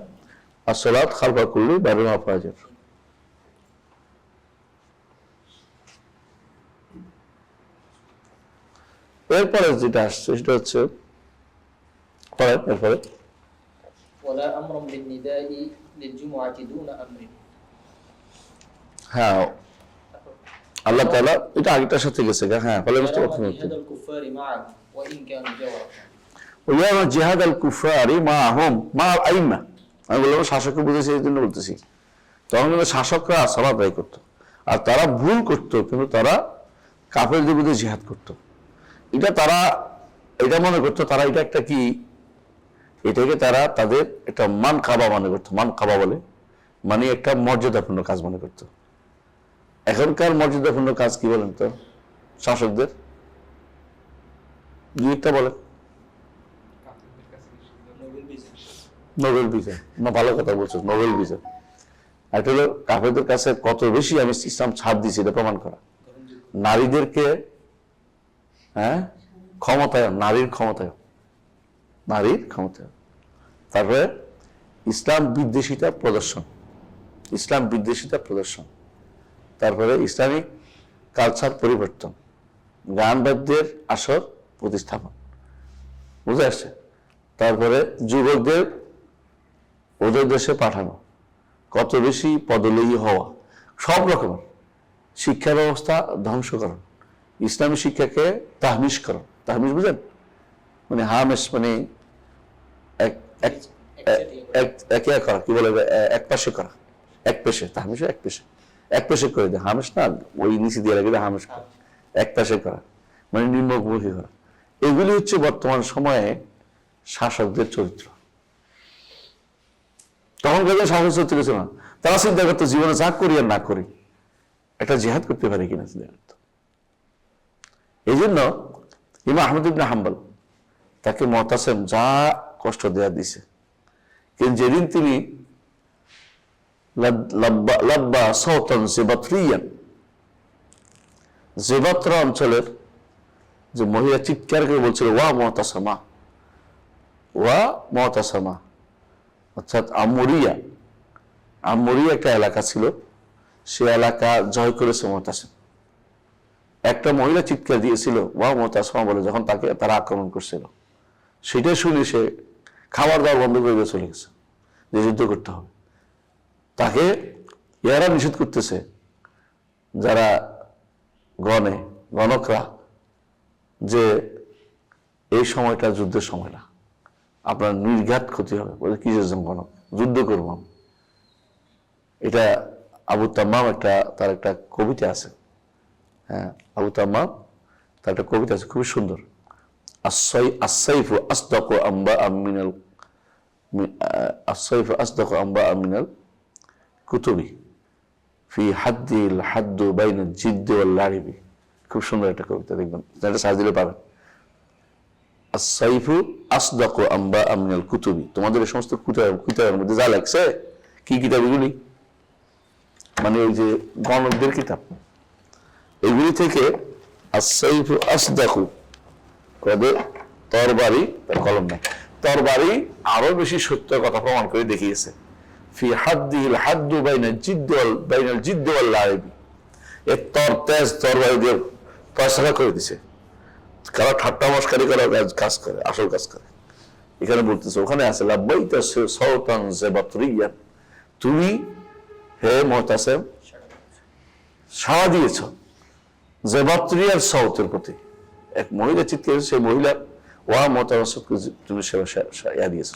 [SPEAKER 1] আসসালাত খালফা কুল্লি বারুল ফাজির। এরপরে যেটা আসছে সেটা হচ্ছে এরপরে
[SPEAKER 2] ولا أمر بالنداء للجمعة دون أمر।
[SPEAKER 1] হ্যাঁ, আল্লাহ তাআলা এটা আগেটার সাথে গেছে। হ্যাঁ, ফলে
[SPEAKER 2] جهاد الكفار معه وإن كانوا جورا।
[SPEAKER 1] ওয়া জিহাদ আল কুফারি মাহুম মা আইম্মা। আমি বললাম শাসককে বুঝেছি, এই জন্য বলতেছি। তখন কিন্তু শাসকরা সালাত আদায় করতো, আর তারা ভুল করতো, কিন্তু তারা কাফেরদের বিরুদ্ধে জিহাদ করতো। এটা মনে করতো তারা এটা একটা কি, এটাকে তারা তাদের একটা মান কাবা মনে করতো। মান কাবা বলে মানে একটা মর্যাদাপূর্ণ কাজ মনে করতো। এখনকার মর্যাদাপূর্ণ কাজ কি বলেন তো শাসকদের? দুইটা বলেন। নোবেল বিজয় না, ভালো কথা বলছো, নোবেল বিজয়। একটা হলো কাফেরদের কাছে কত বেশি আমি ইসলাম ছাড় দিছি, এটা প্রমাণ করা। নারীদেরকে ক্ষমতায়ন, নারীর ক্ষমতায়ন। তারপরে ইসলাম বিদ্বেষিতা প্রদর্শন, তারপরে ইসলামিক কালচার পরিবর্তন, গান বাদ্যের আসর প্রতিস্থাপন, বুঝে আসছে। তারপরে যুবকদের ওদের দেশে পাঠানো, কত বেশি পদলোহী হওয়া, সব রকমের শিক্ষা ব্যবস্থা ধ্বংসকরণ, ইসলামী শিক্ষাকে তাহমিশকরণ। তাহমিশ বুঝেন? মানে হামেশ মানে করা, কি বলে, এক পাশে করা, এক পেশে। তাহমিশ এক পেশে করে দেয়, হামেশ না ওই নিচে দিয়ে লাগে হামেশ করা, এক পাশে করা মানে নিম্নমুখী করা। এগুলি হচ্ছে বর্তমান সময়ে শাসকদের চরিত্র। তখন কাজে শাসক চরিত্র ছিল না, তারা চিন্তা করতো জীবনে যা করি আর না করি একটা জিহাদ করতে পারে কিনা চিন্তা করত। এই জন্য ইমাম আহমদ ইবনে হাম্বল তাকে মুতাসিম যা কষ্ট দেয়া দিছে, কিন্তু যেদিন তিনি লাব্বা সাওতান জিবাত্রিয়ান, জিবাত্রা অঞ্চলের যে মহিলা চিৎকার করে বলছিল ওয়া মুতাসামা, অর্থাৎ আমরিয়া একটা এলাকা ছিল সে এলাকা জয় করেছে মুতাসিম। একটা মহিলা চিৎকার দিয়েছিল ওয়া মুতাসমা বলে, যখন তাকে তারা আক্রমণ করছিল। সেটা শুনে সে খাবার দাবার বন্ধ করে দিয়ে চলে গেছে, যে যুদ্ধ করতে হবে। তাকে ইয়ারা নিষেধ করতেছে, যারা গণকরা, যে এই সময়টা যুদ্ধের সময় না, আপনার নির্ঘাত ক্ষতি হবে। বলে কিসের জন্য গণক, যুদ্ধ করব। এটা আবু তাম্মাম তার একটা কবিতা আছে। হ্যাঁ, আবু তাম্মাম তার একটা কবিতা আছে, খুবই সুন্দর। আসসাইফু আসদাকু আমিনাল কুতুবি ফি হাদ্দিল হাদ্দু বাইনাল জিদ্দি ওয়াল লাইবি। খুব সুন্দর একটা কবিতা, দেখবেন, এটা সার্চ দিলে পাবেন। আসসাইফু আসদাকু আমিনাল কুতুবি, তোমাদের এই সমস্ত কিতাবের মধ্যে যা লাগছে, কি কিতাব এগুলি? মানে ওই যে গণকদের কিতাব, এগুলি থেকে আসসাইফু আসদাকু, তরবারি, কলম নেই, তরবারি আরো বেশি সত্য কথা প্রমাণ করে দেখিয়েছে। ফি হাদ্দিল হাদ্দু বাইনাল জিদ্দি ওয়াল লাইবি, এর তেজ তরবারি দিয়ে ফয়সালা করে দিছে। কারা ঠাট্টা মশকারি করা কাজ করে, আসল কাজ করে। এখানে বলতেছে, ওখানে আছে লাব্বাইতা সাওতান যাবাতরিয়ান, তুমি হে মুতাসিম সাড়া দিয়েছ যাবাতরিয়ার সাওতের প্রতি। এক মহিলা চিৎকার, সেই মহিলা ওয়া মুতাসিমকে তুমি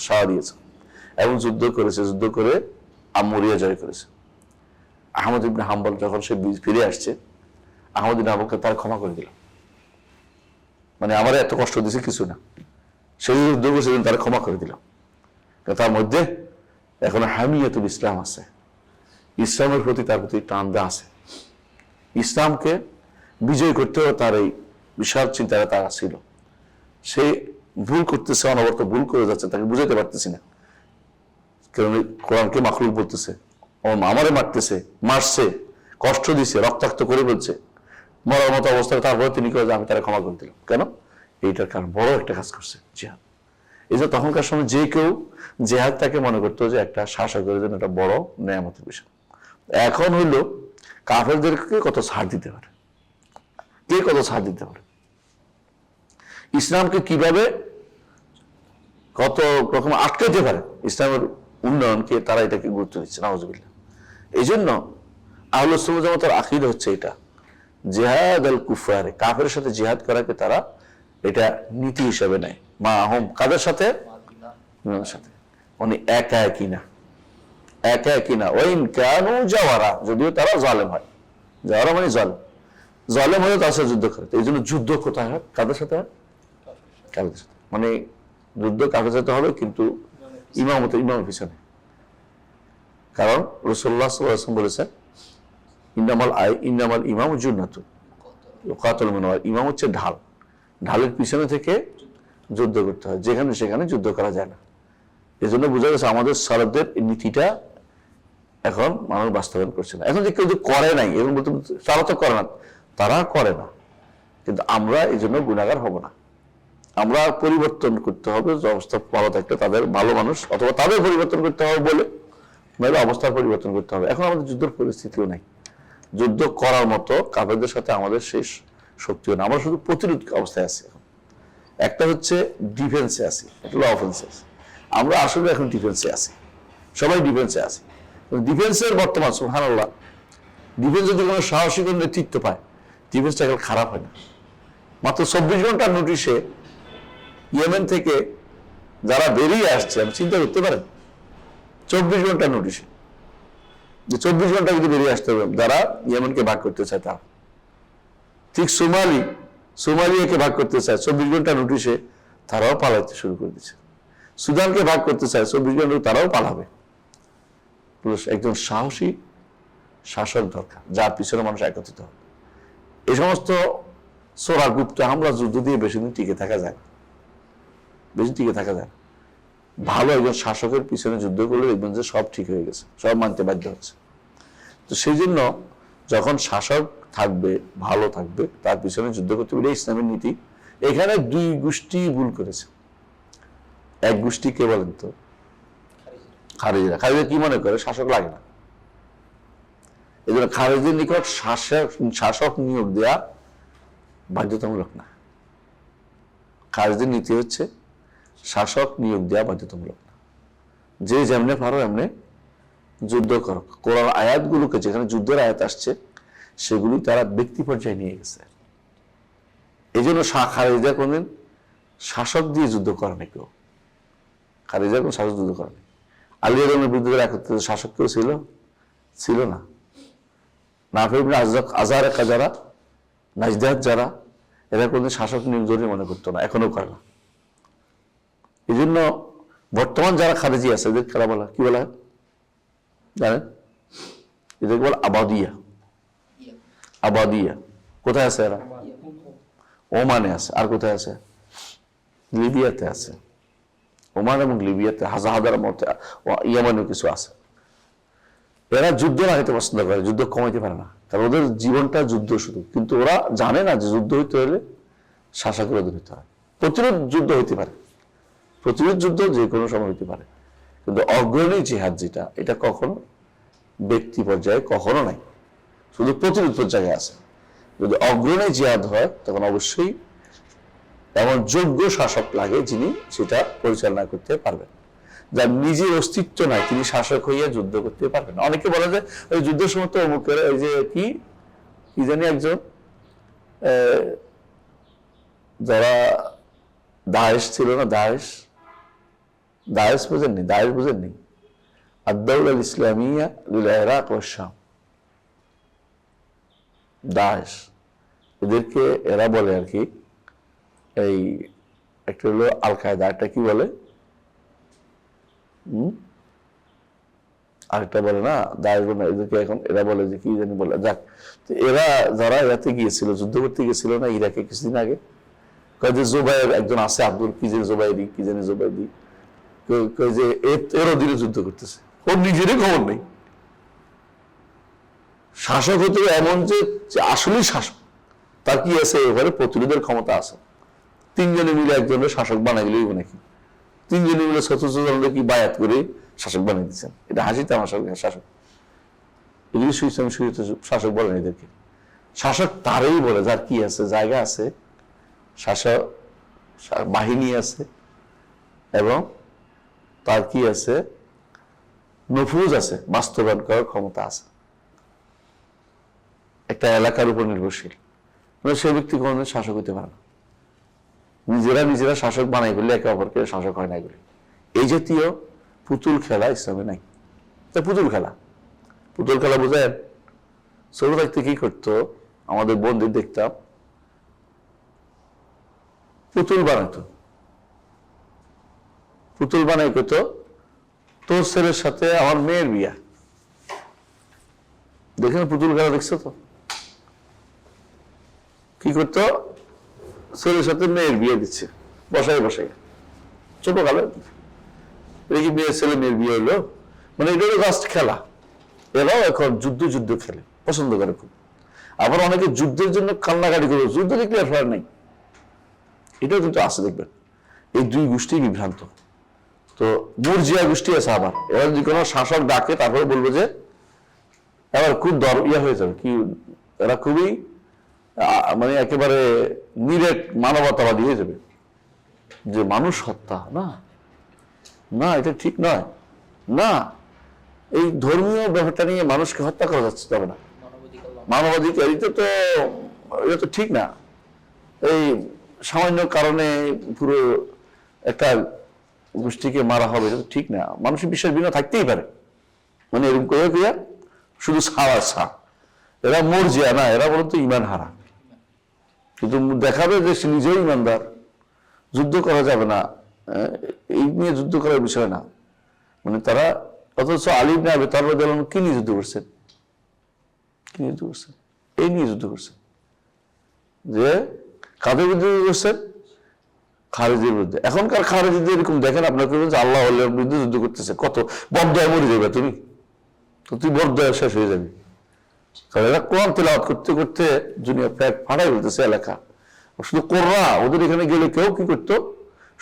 [SPEAKER 1] সাড়া দিয়েছ এবং যুদ্ধ করেছে। যুদ্ধ করে আমরিয়া জয় করেছে। আহমদ ইবনে হাম্বল যখন সে ফিরে আসছে, আহমদ ইবনে হাম্বলকে তার ক্ষমা করে দিল। মানে আমার এত কষ্ট দিছে কিছু না, সেই যুদ্ধ করেছে, তারা ক্ষমা করে দিল। তার মধ্যে এখন হামিয়াতুল ইসলাম আছে, ইসলামের প্রতি তার প্রতি টান আছে। ইসলামকে বিজয় করতেও তার এই বিশাল চিন্তাটা তার ছিল। সে ভুল করতেছে, অনবরত ভুল করে যাচ্ছে, তাকে বুঝাইতে পারতেছি না। কারণ কোরআনকে মাখলুক বলতেছে, আমারে মারছে, কষ্ট দিছে, রক্তাক্ত করে বলছে, মরার মতো অবস্থায়। তারপরে তিনি কয়ে, আমি তারা ক্ষমা করে দিলাম। কেন? এইটার কারণ বড় একটা কাজ করছে, জিহাদ। এই যে তখনকার সময় যে কেউ জিহাদ তাকে মনে করতো যে একটা শাসকের জন্য একটা বড় নেয়ামতের বিষয়। এখন হইল কাফেরদেরকে কত ছাড় দিতে পারে, কে কত ছাড় দিতে পারে, ইসলামকে কিভাবে কত রকম আটকাইতে পারে, ইসলামের উন্নয়নকে, তারা এটাকে গুরুত্ব দিচ্ছে। নাউজুবিল্লাহ। এই জন্য আহলুস সুন্নাহ ওয়াল জামাতের আকীদা হচ্ছে এটা, জিহাদ আল কুফারে, কাফের সাথে জিহাদ করাকে তারা এটা নীতি হিসেবে নেয়। মা আহম, কাদের সাথে? ইমামের সাথে। উনি একা একই না। ওয়াইন কানু জাওয়ারা, যদিও তারা জালেম হয়। জাওয়ারা মানে জালেম হয়ে তার সাথে যুদ্ধ করে। এই জন্য যুদ্ধ কোথায় হয়? কাদের সাথে হয়? কাফেরদের সাথে। মানে যুদ্ধ কাফের সাথে হবে, কিন্তু ইমামের পিছনে। কারণ রাসূলুল্লাহ সাল্লাল্লাহু আলাইহি ওয়াসাল্লাম বলেছেন, ইন্নামাল ইমামু জুন্নাতুন ইউকাতালু মিনহু, ইমাম হচ্ছে ঢাল, ঢালের পিছনে থেকে যুদ্ধ করতে হয়, যেখানে সেখানে যুদ্ধ করা যায় না। এই জন্য বোঝা গেছে আমাদের সালাফদের নীতিটা এখন মানুষ বাস্তবায়ন করছে না। এখন যে কেউ করে নাই, এবং বলতে তারা তো করে না, তারা করে না, কিন্তু আমরা এই জন্য গুনাহগার হব না। আমরা পরিবর্তন করতে হবে, যে অবস্থা ভালো থাকলে তাদের ভালো মানুষ, অথবা তাদের পরিবর্তন করতে হবে বলে নইলে অবস্থার পরিবর্তন করতে হবে। এখন আমাদের যুদ্ধের পরিস্থিতিও নাই, যুদ্ধ করার মতো কাফেরদের সাথে আমাদের শেষ শক্তিও না। আমরা শুধু প্রতিরোধ অবস্থায় আছি। এখন একটা হচ্ছে ডিফেন্সে আছি, একটা হলো অফেন্সে আছি। আমরা আসলে এখন ডিফেন্সে আছি, সবাই ডিফেন্সে আছি। ডিফেন্সের বর্তমান সুবহানাল্লাহ, ডিফেন্স যদি কোনো সাহসী কোনো নেতৃত্ব পায়, ডিফেন্সটা এখন খারাপ হয় না। মাত্র 24 ঘন্টার নোটিশে ইয়েমেন থেকে যারা বেরিয়ে আসছে, আপনি চিন্তা করতে পারেন, 24 ঘন্টার নোটিশে, যে 24 ঘন্টা যদি বেরিয়ে আসতে হবে যারা ইয়েমেনকে ভাগ করতে চায় তারা। ঠিক সোমালিয়াকে ভাগ করতে চায়, 24 ঘন্টা নোটিশে তারাও পালাতে শুরু করে দিচ্ছে। সুদানকে ভাগ করতে চায়, 24 ঘন্টা তারাও পালাবে। একজন সাহসী শাসক দরকার, যার পিছনে মানুষ একত্রিত হবে। এই সমস্ত সোরা গুপ্ত আমরা যুদ্ধ দিয়ে বেশি দিন টিকে থাকা যায় না, ভালো একজন শাসকের পিছনে যুদ্ধ করলে দেখবেন যে সব ঠিক হয়ে গেছে, সব মানতে বাধ্য হচ্ছে। তো সেই জন্য যখন শাসক থাকবে, ভালো থাকবে, তার পিছনে যুদ্ধ করতে পারে, ইসলামের নীতি। এখানে দুই গোষ্ঠী ভুল করেছে। এক গোষ্ঠী কে বলেন তো? খারিজিরা কি মনে করে? শাসক লাগে না, এই জন্য খারেজির নিকট শাসক নিয়োগ দেওয়া বাধ্যতামূলক না। খারেজির নীতি হচ্ছে শাসক নিয়োগ দেওয়া বাধ্যতামূলক না। যে যেমনে পারো এমনি যুদ্ধ করো। কোরআন আয়াতগুলোকে যেখানে যুদ্ধের আয়াত আসছে সেগুলি তারা ব্যক্তি পর্যায়ে নিয়ে গেছে। এই জন্য খারেজিরা কোনদিন শাসক দিয়ে যুদ্ধ করে না। কেউ খারেজিরা কোন শাসক যুদ্ধ করে না। আলী আজমের বিরুদ্ধে একত্রিত শাসক কেউ ছিল না। নাফি ইবনে আজহার যারা নাজদাত যারা, এরা কোনদিন শাসক নিয়োগ জরুরি মনে করতো না, এখনো করে না। এই জন্য বর্তমান যারা খারেজি আছে এদের খেলা বলা কি বলা হয় জানেন? এদেরকে বলে আবাদিয়া। কোথায় আছে এরা? ওমানে আছে। আর কোথায় আছে? লিবিয়াতে আছে। ওমান এবং লিবিয়াতে হাজার মধ্যে ইয়ামানেও কিছু আছে। এরা যুদ্ধ লাগাইতে পছন্দ করে, যুদ্ধ কমাইতে পারে না, কারণ ওদের জীবনটা যুদ্ধ শুধু। কিন্তু ওরা জানে না যে যুদ্ধ হইতে হলে শাসকের অধীন হইতে হয়। প্রতিরোধ যুদ্ধ হইতে পারে, প্রতিরোধ যুদ্ধ যে কোনো সময় হইতে পারে, কিন্তু অগ্রণী জিহাদ যেটা, এটা কখনো ব্যক্তি পর্যায়ে কখনো নাই, শুধু প্রতিরোধ পর্যায়ে আছে। যদি অগ্রণী জিহাদ হয় তখন অবশ্যই এমন যোগ্য শাসক লাগে যিনি সেটা পরিচালনা করতে পারবেন। যার নিজের অস্তিত্ব নাই তিনি শাসক হইয়া যুদ্ধ করতে পারবেন না। অনেকে বলে যে ওই যুদ্ধের সময় তো অমুকের ওই যে কি জানি একজন যারা দায়েশ ছিল না, দায়েশ বুঝেননি আদ-দাওলা আল-ইসলামিয়া লিল ইরাক ওয়া শাম। দায়েশ এদেরকে এরা বলে আর কি, এই একটা হলো আল কায়দা, একটা কি বলে আরেকটা বলে না দায়েশ বলে না, এদেরকে এখন এরা বলে যে কি জানি বলে। যাক, এরা যারা এরাতে গিয়েছিল, যুদ্ধ করতে গিয়েছিল না ইরাকে কিছুদিন আগে, যে জোবাইর একজন আছে আব্দুল কি জানি জোবাইদি, যে এর অধীনে যুদ্ধ করতেছে, ওর নিজেরই খবর নেই। শাসক হতে এমন যে আসলেই শাসক, তার কি আছে এবারে প্রতিরোধের ক্ষমতা আছে। তিনজনে মিলে একজনের শাসক বানাই গেলেই নাকি তিনজনে মিলে সচেতন কি বায়াত করে শাসক বানিয়ে দিচ্ছেন। এটা হাসিতে আমার শাসক, এগুলি শাসক বলেন এদেরকে। শাসক তারই বলে যার কি আছে, জায়গা আছে, শাসক বাহিনী আছে এবং তার কি আছে, নফুজ আছে, বাস্তবায়ন করার ক্ষমতা আছে, একটা এলাকার উপর নির্ভরশীল। সে ব্যক্তি কোনদিন শাসক হইতে পারে না। নিজেরা শাসক বানাই বললে একে অপরকে শাসক হয় না। এগুলি এই জাতীয় পুতুল খেলা ইসলামে নাই। পুতুল খেলা বোঝেন? ছোট থাকতে কি করতো, আমাদের বন্ধু দেখতাম পুতুল বানাই করতো, তোর ছেলের সাথে আমার মেয়ের বিয়া। দেখেন পুতুল খেলা দেখছো তো? কি করতো, ছেলের সাথে মেয়ের বিয়ে দিচ্ছে বসাই ছোট কালে। দেখি মেয়ের ছেলে মেয়ের বিয়ে হলো, মানে এটা হলো জাস্ট খেলা। এরাও এখন যুদ্ধ খেলে, পছন্দ করে খুব। আবার অনেকে যুদ্ধের জন্য কান্নাকাটি করে, যুদ্ধ দেখলে আর ফেরার নাই। এটাও কিন্তু আছে, দেখবেন এই দুই গোষ্ঠী বিভ্রান্ত। তো মুরজিয়া গোষ্ঠী আছে আবার, এরা যদি কোনো শাসক ডাকে তারপরে বলবো যে এবার খুব হয়ে যাবে কি, এরা খুবই মানে একেবারে নিরেট মানবতাবাদী হয়ে যাবে, যে মানুষ হত্যা না এটা ঠিক নয়, না এই ধর্মীয় ব্যাপারটা নিয়ে মানুষকে হত্যা করা যাচ্ছে তবে না, মানবাধিকার এটা তো ঠিক না। এই সামান্য কারণে পুরো একটা গোষ্ঠীকে মারা হবে, এটা তো ঠিক না। মানুষের বিশ্বাস ভিন্ন থাকতেই পারে, মানে এরকম করে শুধু এরা মর্জিয়া না, এরা বলতো ইমান হারা, কিন্তু দেখাবে যে সে নিজেও ইমানদার। যুদ্ধ করা যাবে না, এই নিয়ে যুদ্ধ করার বিষয় না। মানে তারা অথচ আলী ইবনে আবি তালেব রাদিয়াল্লাহু আনহু কি নিয়ে যুদ্ধ করছেন? এই নিয়ে যুদ্ধ করছেন যে কাদের বিরুদ্ধে করছেন? খারেজির বিরুদ্ধে। এখনকার খারেজিদের এরকম দেখেন আপনার যে আল্লাহ আল্লাহর বিরুদ্ধে যুদ্ধ করতেছে, কত বরদয়া মরে যাবে তুমি, তো তুই বরদয়া শেষ হয়ে যাবি। কারণ এরা কোরআন তেলাওয়াত করতে করতে দুনিয়া প্যাক ফাটাই বলতেছে এলাকা। শুধু কোরআন, ওদের এখানে গেলে কেউ কি করতো,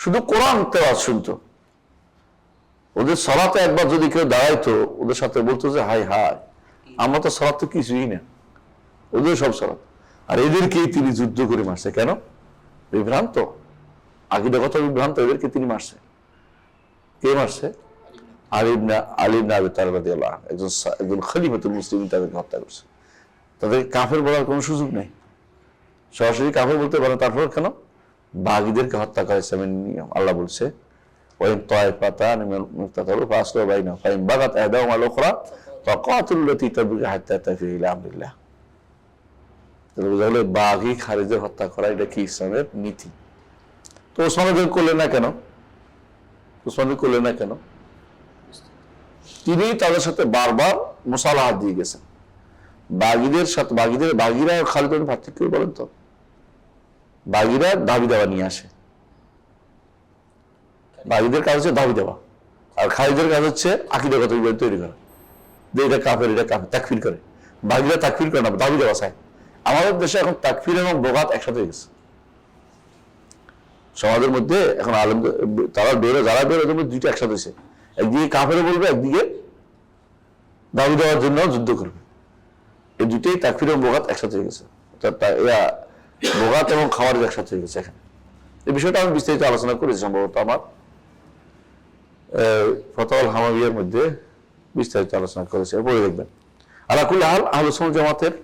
[SPEAKER 1] শুধু কোরআন তেলাওয়াত শুনতো। ওদের সালাতে একবার যদি কেউ দাঁড়াইতো, ওদের সাথে বলতো যে হাই আমরা তো সালাত তো কিছুই না, ওদের সব সালাত। আর এদেরকেই তিনি যুদ্ধ করে মারছে। কেন? বিভ্রান্ত, আকীদাগত বিভ্রান্ত, এদেরকে তিনি মারছে। কে মারছে? আলী ইবনে আবি তালিব রাদিয়াল্লাহু আনহু, একজন খলিফাতুল মুসলিমিন তাদেরকে হত্যা করছে। তাদেরকে কাফের বলার কোনো সুযোগ নেই, সরাসরি কাফের বলতে পারে। তারপর কেন? বাগীদেরকে হত্যা করা ইসলামের নিয়ম। আল্লাহ বলছে ওয়াইন তায়ফাতান মিনাল মুক্তাতালু ফাসলু বাইনাহুম ফাইন বাগাত আহদাহুম আল উখরা ফাকাতুল লাতী তাবগী হাত্তা তাফি ইলা আমরিল্লাহ। তাহলে বোঝা গেল বাগী খারিজের হত্যা করা এটা কি ইসলামের নীতি। তো ওসমান করলেন না কেন? ওসমান করলেন না কেন? তিনি তাদের সাথে বারবার মুসালাহাত দিয়ে গেছেন। বাগীদের সাথে বাগীরা খালিদ পার্থক্য বলেন তো? বাগীরা দাবি দেওয়া নিয়ে আসে, বাগীদের কাজ হচ্ছে দাবি দেওয়া, আর খালিদের কাজ হচ্ছে আকীদাগত বিভেদ তৈরি করা, যে এটা কাফের, এটা কাফের, তাকফির করে। বাগীরা তাকফির করে না, দাবি দেওয়া চায়। আমাদের দেশে এখন তাকফির এবং বগাত একসাথে হয়ে গেছে সমাজের মধ্যে। এখন আলেম তারা যারা বেরোয় দুইটা একসাথে হয়েছে, একদিকে কাফেরও বলবে, একদিকে দাবি দেওয়ার জন্য যুদ্ধ করবে। এই দুইটাই তাকফির এবং বগাত একসাথে হয়ে গেছে, বগাত এবং খাওয়ার একসাথে হয়ে গেছে এখানে। এই বিষয়টা আমি বিস্তারিত আলোচনা করেছি সম্ভবত আমার ফতওয়াল হামাবিয়ার মধ্যে বিস্তারিত আলোচনা করেছে, পড়ে দেখবেন। আলা কুল্লি হাল আহলে সুন্নাত জামাতের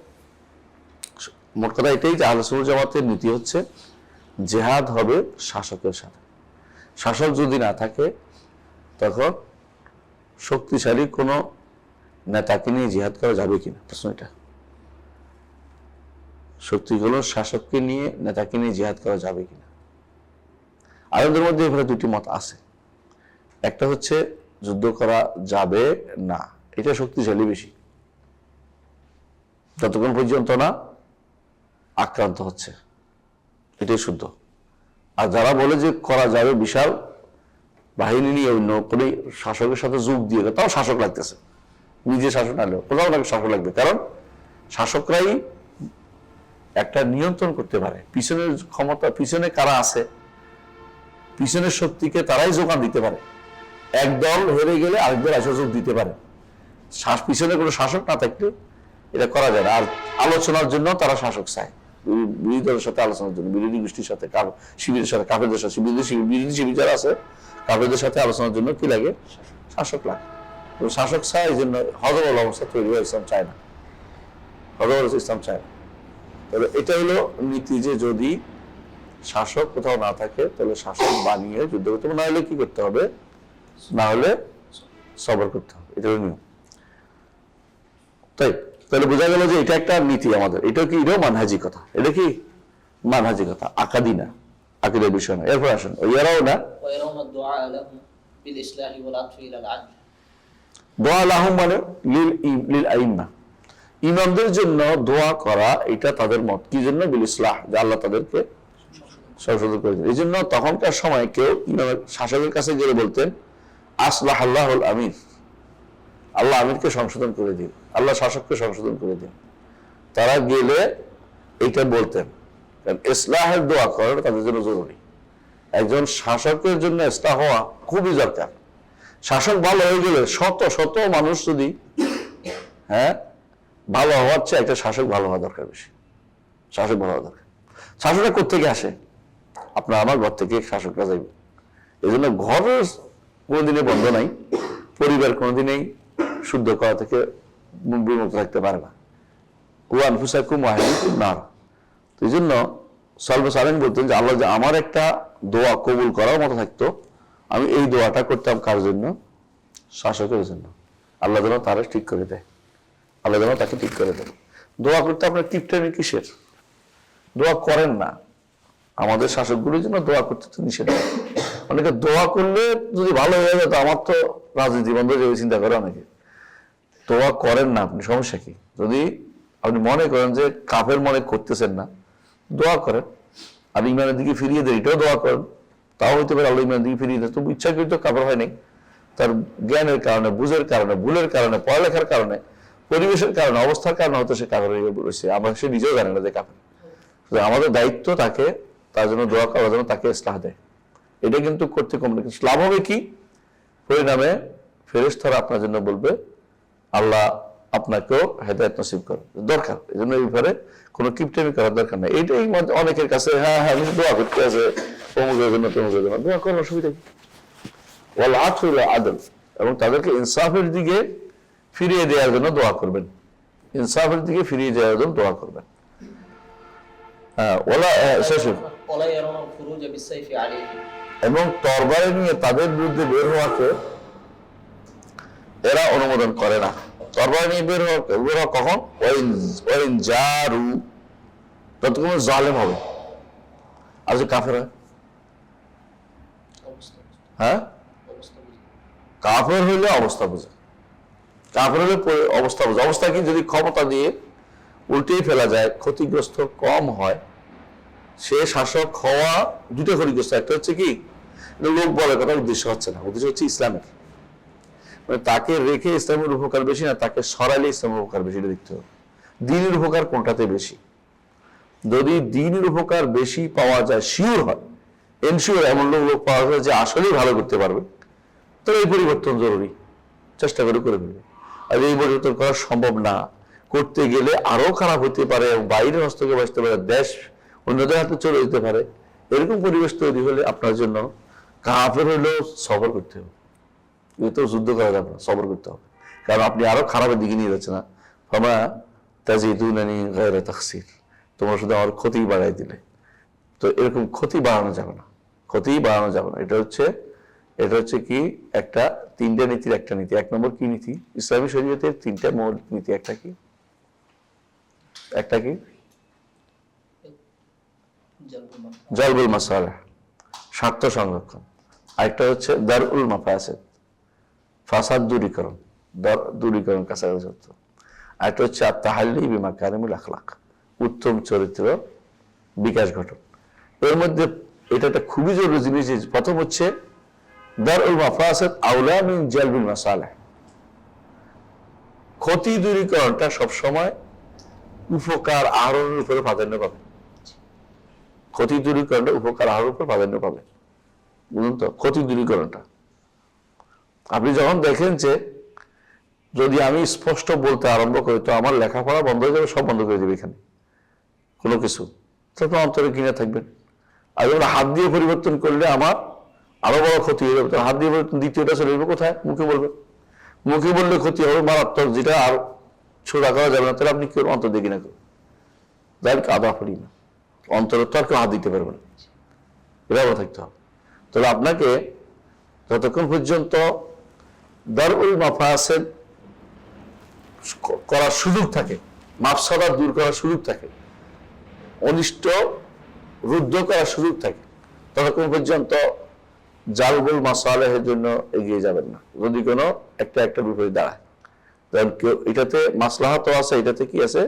[SPEAKER 1] মোট কথা এটাই যে আহলে সুন্নাত জামাতের নীতি হচ্ছে জিহাদ হবে শাসকের সাথে। শাসক যদি না থাকে তখন শক্তিশালী কোনো নেতাকে নিয়ে জিহাদ করা যাবে কিনা, প্রশ্ন এটা। শক্তিগুলো শাসককে নিয়ে নেতাকে নিয়ে জিহাদ করা যাবে কিনা। আলেমদের মধ্যে এখানে দুটি মত আছে। একটা হচ্ছে যুদ্ধ করা যাবে না, এটা শক্তিশালী বেশি, যতক্ষণ পর্যন্ত না আক্রান্ত হচ্ছে, এটাই শুদ্ধ। আর যারা বলে যে করা যাবে, বিশাল বাহিনী নিয়ে অন্য কোনো শাসকের সাথে যোগ দিয়ে, তাও শাসক লাগতেছে, নিজে শাসক আনলেও কোথাও না শাসক লাগবে। কারণ শাসকরাই একটা নিয়ন্ত্রণ করতে পারে, পিছনের ক্ষমতা, পিছনে কারা আছে, পিছনের শক্তিকে তারাই যোগান দিতে পারে। এক দল হেরে গেলে আরেক দল এসে যোগ দিতে পারে। পিছনে কোনো শাসক না থাকলে এটা করা যায় না। আর আলোচনার জন্য তারা শাসক চায়, বিরোধী দলের সাথে আলোচনার জন্য, বিরোধী গোষ্ঠীর সাথে, শিবিরের সাথে, কাফেরদের সাথে, বিরোধী শিবির যারা আছে কাফেরদের সাথে আলোচনার জন্য কি লাগে? শাসক লাগে। শাসক চায়, এই জন্য হযবল অবস্থা তৈরি হয়, ইসলাম চায় না, হযবল ইসলাম চায় না। তবে এটা হলো নীতি যে যদি শাসক কোথাও না থাকে তাহলে শাসক বানিয়ে যুদ্ধ করতে হবে, না হলে কি করতে হবে? না হলে সবর করতে হবে, এটা হলো নিয়ম। তাই তাহলে বোঝা গেল যে এটা একটা নীতি আমাদের। এটা কি? এটাও মানহাজি কথা। এটা কি মানহাজি কথা, আকাদি না, আকিদের বিষয় না। এরপর আসেন ওয়ারাও না দোয়া লাহুম মানে লিল আইম্মা, ইমামদের জন্য দোয়া করা, এটা তাদের মত। কি জন্য? বিল ইসলাহ, যে আল্লাহ তাদেরকে সংশোধন করে দেন। এই জন্য তখনকার সময় কেউ ইমামের শাসকের কাছে গেলে বলতেন আসলাহ আল্লাহুল আমির, আল্লাহ আমিরকে সংশোধন করে দিন, আল্লাহ শাসককে সংশোধন করে দিন। তারা গেলে এইটা বলতেন, কারণ ইসলাহের দোয়া করাটা তাদের জন্য জরুরি। একজন শাসকের জন্য ইসলাহ হওয়া খুবই দরকার। শাসক ভালো হয়ে গেলে শত শত মানুষ যদি ভালো হওয়ার চেয়ে একটা শাসক ভালো হওয়া দরকার বেশি। শাসক ভালো হওয়া দরকার। শাসকটা কোত্থেকে আসে? আপনার আমার ঘর থেকে শাসকরা যাইবে। এই জন্য ঘর কোনোদিনই বন্ধ নাই, পরিবার কোনোদিনই শুদ্ধ করা থেকে বিমুক্ত থাকতে পারে না। কুয়ান ফুসাকুম ওয়াহিদুকুম নার। এই জন্য সালবাস আলেম বলতেন যে আল্লাহ যে আমার একটা দোয়া কবুল করার মতো থাকতো, আমি এই দোয়াটা করতাম কার জন্য? শাসকের জন্য। আল্লাহ যেন তারা ঠিক করে দেয়, আল্লাহ যেন তাকে ঠিক করে দেয়। দোয়া করতে আপনার টিপটামি কিসের? দোয়া করেন না। আমাদের শাসকগুলোর জন্য দোয়া করতে তো নিষেধ। অনেকে দোয়া করলে যদি ভালো হয়ে যায় তো আমার তো রাজনীতি বন্ধ হয়ে যাবে চিন্তা করে অনেকে। দোয়া করেন না আপনি, সমস্যা কি? যদি আপনি মনে করেন যে কাফের মনে করতেছেন না, দোয়া করেন। আর ইমানের দিকে ফিরিয়ে দেন, এটাও দোয়া করেন, তাও হইতে পারে আল্লাহ ইমানের দিকে ফিরিয়ে দেন। তবু ইচ্ছাকৃত কাফের হয় নাই, তার জ্ঞানের কারণে, বুঝের কারণে, ভুলের কারণে, পড়ালেখার কারণে, পরিবেশের কারণে, অবস্থার কারণে হয়তো সে কাফের হয়ে বলেছে। আমরা সে নিজেও জানে না যে কাফের। আমাদের দায়িত্ব তাকে, তার জন্য দোয়া করার জন্য তাকে ইসলাহ দেয়। এটা কিন্তু করতে কম কিন্তু লাভ হবে কি? পরিণামে ফেরেশতারা আপনার জন্য বলবে আল্লাহ আপনাকেও হেদায়েত নসিব করে দরকার। এই জন্য এই ব্যাপারে কোনো কিপটেমি করার দরকার নেই। এইটাই অনেকের কাছে হ্যাঁ আমি দোয়া করতে আছে অমুকের জন্য তমুকের জন্য, দোয়া করার অসুবিধা কি? ওয়াল আতফু ইলা আদল, এবং তাদেরকে ইনসাফের দিকে ফিরিয়ে দেওয়ার জন্য দোয়া করবেন, ইনসাফের দিকে ফিরিয়ে দেওয়ার জন্য দোয়া করবেন। এবং তরবারি নিয়ে তাদের বিরুদ্ধে বের হওয়াকে এরা অনুমোদন করে না। তরবারি নিয়ে বের হওয়া কখন? ওয়াইন জারু, ততক্ষণ জালেম হবে। আর যে কাফের হয়, হ্যাঁ কাফের হইলে অবস্থা বোঝে, কাফের হলে অবস্থা বোঝে। অবস্থা কি? যদি ক্ষমতা দিয়ে উল্টেই ফেলা যায়, ক্ষতিগ্রস্ত কম হয়। সে শাসক হওয়া দুটো ক্ষতিগ্রস্ত, একটা হচ্ছে কি লোক বলে কথা, উদ্দেশ্য হচ্ছে না, উদ্দেশ্য হচ্ছে ইসলামের, মানে তাকে রেখে ইসলামের উপকার বেশি না, তাকে সরাইলে ইসলামের উপকার বেশি দেখতে হবে। দ্বীনের উপকার কোনটাতে বেশি? যদি দ্বীনের উপকার বেশি পাওয়া যায়, শিওর হয়, এনশিওর এমন লোক পাওয়া যায় যে আসলেই ভালো করতে পারবে, তো এই পরিবর্তন জরুরি, চেষ্টা করে ফেলবে। আর এই পরিবর্তন করা সম্ভব না, করতে গেলে আরো খারাপ হতে পারে, বাইরের হস্তক্ষেপ আসতে পারে, দেশ অন্যদের হাতে চলে যেতে পারে, এরকম পরিবেশ তৈরি হলে আপনার জন্য কাফের হলেও সবর করতে হবে। তো যুদ্ধ করা যাবে না, সবর করতে হবে, কারণ আপনি আরো খারাপের দিকে নিয়ে যাচ্ছেন না। ফামা তাজিদুনানি গায়রা তাকসির, তোমরা শুধু আমার ক্ষতি বাড়াই দিলে। তো এরকম ক্ষতি বাড়ানো যাবে না, ক্ষতি বাড়ানো যাবে না। এটা হচ্ছে কি একটা তিনটা নীতির একটা নীতি। এক নম্বর কি নীতি? ইসলামী শরীয়তের তিনটা মূল নীতি। একটা কি? জলবুল মাসালেহ, স্বার্থ সংরক্ষণ। আরেকটা হচ্ছে দারউল মাফাসিদ, ফাসাদ দূরীকরণ, দূরীকরণ কাছাকাছি। আরেকটা হচ্ছে আত-তাহাল্লি বিমাকারিমিল আখলাক, উত্তম চরিত্র বিকাশ ঘটন। এর মধ্যে এটা একটা খুবই জরুরি জিনিস। প্রথম হচ্ছে দারউল মাফাসিদ আউলা মিন জালবিল মাসালেহ, ক্ষতি দূরীকরণটা সবসময় উপকার আহরণের উপরে প্রাধান্য পাবে। ক্ষতি দূরীকরণটা উপকার আহরণের উপর প্রাধান্য পাবে, বুঝুন তো। ক্ষতি দূরীকরণটা আপনি যখন দেখেন যে যদি আমি স্পষ্ট বলতে আরম্ভ করি তো আমার লেখাপড়া বন্ধ হয়ে যাবে, সব বন্ধ করে দেবে এখানে কোনো কিছু, তখন অন্তরে কিনে থাকবেন। আর যখন হাত দিয়ে পরিবর্তন করলে আমার আরো বড় ক্ষতি হয়ে যাবে। তো হাত দিয়ে পরিবর্তন দ্বিতীয়টা চলে যাবে কোথায়? মুখে বলবে। মুখে বললে ক্ষতি হবে মারাত্মক, যেটা আর ছোড়া করা যাবে না। তাহলে আপনি কি অন্তর দিয়ে কিনা করবেন? যাই আদা পড়ি না, অন্তরে তো আর কেউ হাত দিতে পারবে না, এভাবে থাকতে হবে। তাহলে আপনাকে যতক্ষণ পর্যন্ত দারউল মাফাসিদ করার সুযোগ থাকে, মাফসাদা দূর করার সুযোগ থাকে, অনিষ্ট রুদ্ধ করার সুযোগ থাকে, ততক্ষণ পর্যন্ত জালবুল মাসালেহের জন্য এগিয়ে যাবেন না। যদি কোনো একটা বিপরীত দাঁড়ায়, এটাতে মাসলাহাত আছে, এটাতে কি আছে?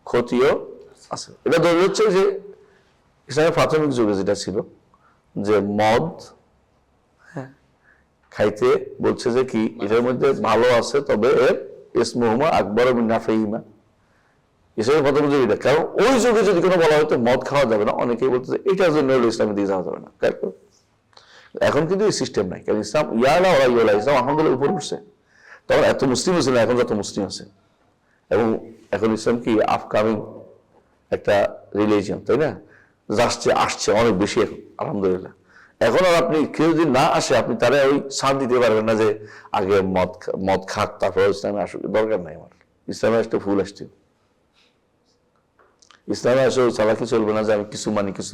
[SPEAKER 1] ক্ষতিও আছে। এটা ধরে হচ্ছে যে ইসলামের প্রাথমিক যুগে যেটা ছিল যে মদ খাইতে বলছে যে কি এটার মধ্যে ভালো আছে, তবে এর ইসমুহুমা আকবার মিন নাফিহিমা। ইসলামের প্রাথমিক যুগে এটা, কারণ ওই যুগে যদি কোনো বলা হয়তো মদ খাওয়া যাবে না, অনেকেই বলতে যে এটার জন্য ইসলামে দিয়ে যাওয়া যাবে না। এখন কিন্তু এই সিস্টেম নাই, কারণ ইসলাম ইয়ালা ওরা ইয়া, ইসলাম আলহামদুলিল্লাহ উপরে উঠছে। তখন এত মুসলিম ছিল না, এখন যত মুসলিম আছে, এবং এখন ইসলাম কি আপকামিং একটা রিলিজিয়ন, তাই না? আসছে অনেক বেশি এখন আলহামদুলিল্লাহ। এখন আর আপনি কেউ যদি না আসে, আপনি তারা ওই সাথ দিতে পারবেন না যে আগে মদ খাক তারপর ইসলামে আসুক। দরকার নাই আমার, ইসলামে আসতে ফুল আসতে। ইসলামে আসে ওই চালাকি চলবে না যে আমি কিছু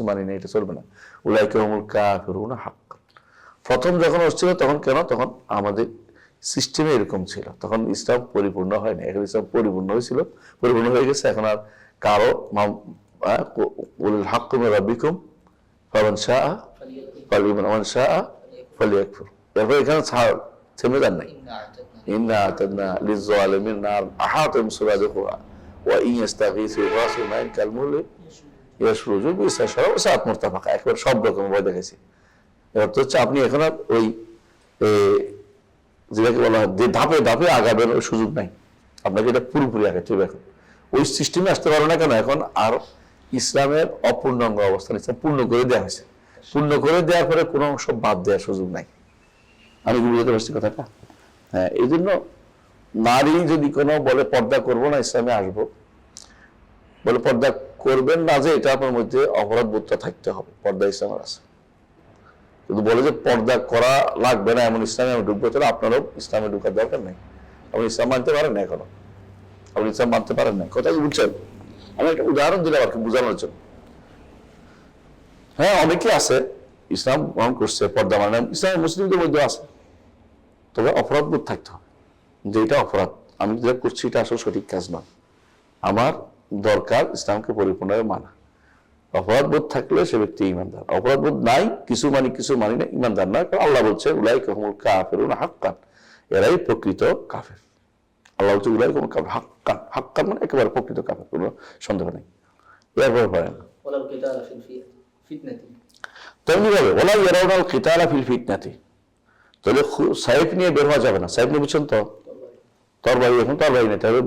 [SPEAKER 1] মানি না, এটা চলবে না। উলাইকা হুমুল কাফিরুনা হাক্কান। প্রথম যখন হচ্ছিল তখন কেন? তখন আমাদের সিস্টেমে এরকম ছিল, তখন ইসলাম পরিপূর্ণ হয়নি। এখন ইসলাম পরিপূর্ণ হয়েছিল, পরিপূর্ণ হয়ে গেছে। এখন আর কারো হাক্কুম রাব্বিকুম ফামান শাআ ফালিউমিন ওয়া মান শাআ ফালিয়াকফুর। এরপর এখানে থেমে যান নাই। ইন্না আ'তাদনা লিয-যালিমিন নার আহাতা বিসুরাদিকুহা ওয়া ইন ইস্তাগীসু ইউগাসু মাইন কালমুহলি ইয়াশরুজু বিসা শারাব সাত মুরতাফাকা। একবার সব রকম ভয় দেখাইছি। এবার তো হচ্ছে আপনি এখন আর ওই যেটাকে বলা হয় ধাপে ধাপে আগাবেন ওই সুযোগ নাই। আপনাকে এটা পুরোপুরি আগাতে হবে। এখন ওই সিস্টেমে আসতে পারো না কেন? এখন আর ইসলামের অপূর্ণাঙ্গ অবস্থান ইসলাম পূর্ণ করে দেওয়া হয়েছে। পূর্ণ করে দেওয়ার পরে কোনো অংশ বাদ দেওয়ার সুযোগ নাই। আমি বুঝতে পারছি কথাটা? হ্যাঁ, এই জন্য নারী যদি কোনো বলে পর্দা করবো না, ইসলামে আসবো, বলে পর্দা করবেন না, যে এটা আপনার মধ্যে অপরাধ বোধটা থাকতে হবে, পর্দা ইসলামের আছে। কিন্তু বলে যে পর্দা করা লাগবে না এমন ইসলামে আমি ঢুকবো, তাহলে আপনারও ইসলামে ঢুকার দরকার নেই। আপনি ইসলাম মানতে পারেন না এখনো, আপনি ইসলাম মানতে পারেন না। কথা কি বুঝছেন? আমি একটা উদাহরণ দিলাম আর কি বোঝানোর জন্য। হ্যাঁ, অনেকে আছে ইসলাম গ্রহণ করছে, পর্দা মানে ইসলাম মুসলিমদের মধ্যে আছে, তবে অপরাধ বোধ থাকতে হবে যে এটা অপরাধ, আমি যেটা করছি এটা আসলে সঠিক কাজ নয়, আমার দরকার ইসলামকে পরিপূর্ণভাবে মানা। অপরাধ বোধ থাকলে সে ব্যক্তি ইমানদার, অপরাধ বোধ নাই, কিছু মানি না, ইমানদার না। কারণ আল্লাহ বলছে উলাইকা হুমুল কাফিরুন হাক্কান, এরাই প্রকৃত কাফের। আল্লাহ বলছে উলাইকা হুমুল কাফিরুন হাক্কান, হাক্কান মানে একেবারে প্রকৃত কাফের, কোনো সন্দেহ নেই। এরপরে পড়েন
[SPEAKER 2] ওয়ালাল কিতালা ফিল ফিতনাতি,
[SPEAKER 1] তেমনি ভাবে ওলা ইয়ারাউনাল কিতালা ফিল ফিতনাতি, তাহলে সাইফ নিয়ে বের হওয়া যাবে না। সাইফ নিয়ে বুঝছেন তো, তরবারি, এখন তরবারি নেই, তাহলে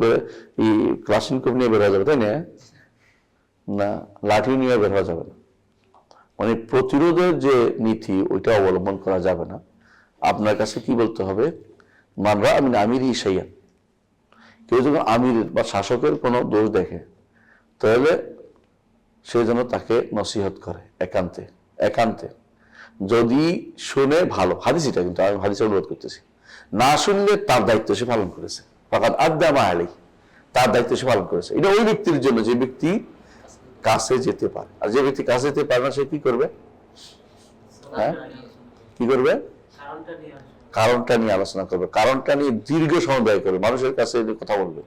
[SPEAKER 1] এই ক্লাসিনকোভ নিয়ে বের হওয়া যাবে, তাই না? না, লাঠি নিয়ে বের হওয়া যাবে না। মানে প্রতিরোধের যে নীতি ওইটা অবলম্বন করা যাবে না। আপনার কাছে কি বলতে হবে? মানরা আমি আমিরই সাইয়া, কেউ যখন আমির বা শাসকের কোনো দোষ দেখে তাহলে সে যেন তাকে নসিহত করে একান্তে একান্তে। যদি শুনে ভালো, হাদিস এটা, কিন্তু আমি হাদিসে অনুরোধ করতেছি, না শুনলে তার দায়িত্ব সে পালন করেছে, ফাকাদ আদ্দা মা আলাইহি, তার দায়িত্ব সে পালন করেছে। এটা ওই ব্যক্তির জন্য যে ব্যক্তি কাছে যেতে পারে, আর যে ব্যক্তি কাছে যেতে পারে না সে কি করবে? হ্যাঁ, কি করবে? কারণটা নিয়ে আলোচনা করবে, কারণটা নিয়ে দীর্ঘ সময় ব্যয় করবে, মানুষের কাছে কথা বলবে।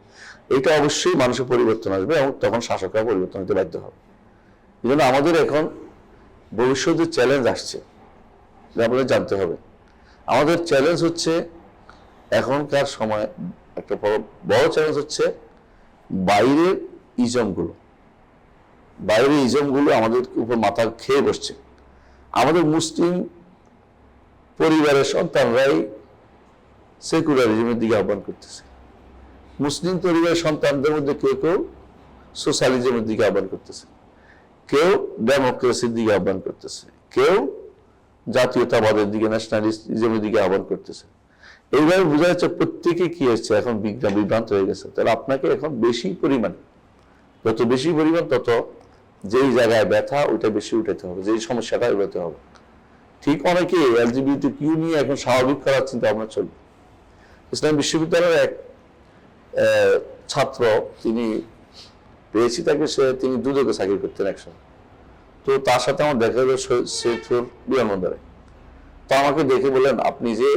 [SPEAKER 1] এটা অবশ্যই মানুষের পরিবর্তন আসবে এবং তখন শাসকরা পরিবর্তন হতে বাধ্য হবে। এই জন্য আমাদের এখন ভবিষ্যতে চ্যালেঞ্জ আসছে, আপনাদের জানতে হবে। আমাদের চ্যালেঞ্জ হচ্ছে এখনকার সময় একটা বড় চ্যালেঞ্জ হচ্ছে বাইরের ইজমগুলো, বাইরের ইজমগুলো আমাদের উপর মাথা খেয়ে বসছে। আমাদের মুসলিম পরিবারের সন্তানরাই সেকুলারিজমের দিকে আহ্বান করতেছে। মুসলিম পরিবারের সন্তানদের মধ্যে কেউ কেউ সোশ্যালিজমের দিকে আহ্বান করতেছে, কেউ ডেমোক্রেসির দিকে আহ্বান করতেছে, কেউ জাতীয়তাবাদের দিকে, ন্যাশনালিজমের দিকে আহ্বান করতেছে। এইভাবে বোঝা যাচ্ছে প্রত্যেকে কি হচ্ছে এখন বিভ্রান্ত হয়ে গেছে। তাহলে আপনাকে এখন বেশি পরিমাণ, যত বেশি পরিমাণ তত যেই জায়গায় ব্যথা ওইটা বেশি উঠাতে হবে, যেই সমস্যাটা উঠাতে হবে। ঠিক অনেকে এলজিবিটিকিউ নিয়ে এখন স্বাভাবিক করার চিন্তা ভাবনা চলবে। ইসলাম বিশ্ববিদ্যালয়ের এক ছাত্র, তিনি পেয়েছি তাকে, তিনি দুদকে চাকরি করতেন একসময়। তো তার সাথে আমার দেখা গেল সৈয়দপুর বিমানবন্দরে। তো আমাকে দেখে বললেন, আপনি যে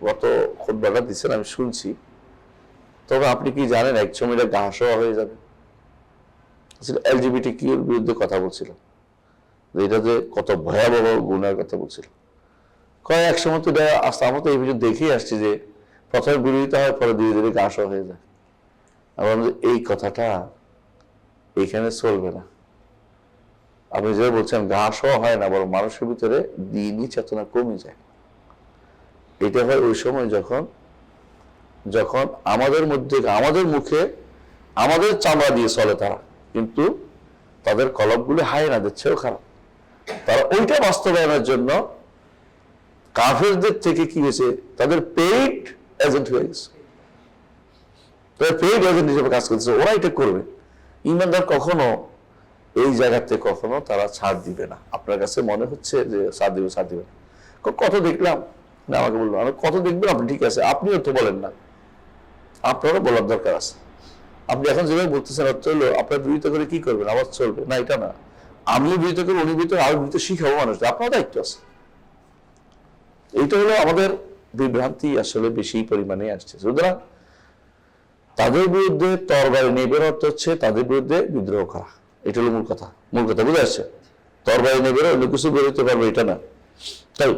[SPEAKER 1] গত খুতবাটা দিচ্ছেন আমি শুনছি, তবে আপনি কি জানেন এক সময় এটা গা সওয়া হয়ে যাবে। এলজিবিটিকিউর বিরুদ্ধে কথা বলছিল, এটা যে কত ভয়াবহ গুণের কথা বলছিল। এক সময় তো আস্তে আমরা তো এই ভিডিও দেখেই আসছি যে প্রথমে বিরোধিতা হয়, পরে ধীরে ধীরে গা সওয়া হয়ে যায়। আবার এই কথাটা এইখানে চলবে না। আপনি যে বলছেন গা সওয়া হয় না, বরং মানুষের ভিতরে দ্বীনি চেতনা কমে যায়। এটা হয় ওই সময় যখন যখন আমাদের মধ্যে, আমাদের মুখে আমাদের চামড়া দিয়ে চলে তারা, কিন্তু তাদের কলবগুলো হায়েনাদের চেয়েও খারাপ। তারা ওইটা বাস্তবায়নের জন্য কাফেরদের থেকে কি হয়েছে, তাদের পেইড এজেন্ট হয়ে গেছে, তাদের পেইড এজেন্ট হিসেবে কাজ করতেছে। ওরা এটা করবে। ইমানদার কখনো এই জায়গাতে কখনো তারা ছাড় দিবে না। আপনার কাছে মনে হচ্ছে যে ছাড় দিবে না, কত দেখলাম না, আমাকে বললো আমি কত দেখবেন আপনি, ঠিক আছে, আপনিও তো বলেন না, আপনারও বলার দরকার আছে। আপনি এখন যেভাবে বলতেছেন অর্থ হলো আপনার বিরোধিতা করে কি করবেন, আবার চলবে না, এটা না। আমিও বিরোধিতা করি, উনি বিরোধিতা, আরো বিরোধিতা শিখাবো মানুষদের, আপনার দায়িত্ব আছে। এইটা হলো আমাদের বিভ্রান্তি আসলে বেশি পরিমাণে আসছে। সুতরাং তাদের বিরুদ্ধে তরবারি নেবের অর্থ হচ্ছে তাদের বিরুদ্ধে বিদ্রোহ করা। এটা হলো মূল কথা বুঝে আসছে। তরবারি নেবের অন্য কিছু বেরোতে পারবে এটা না। তাই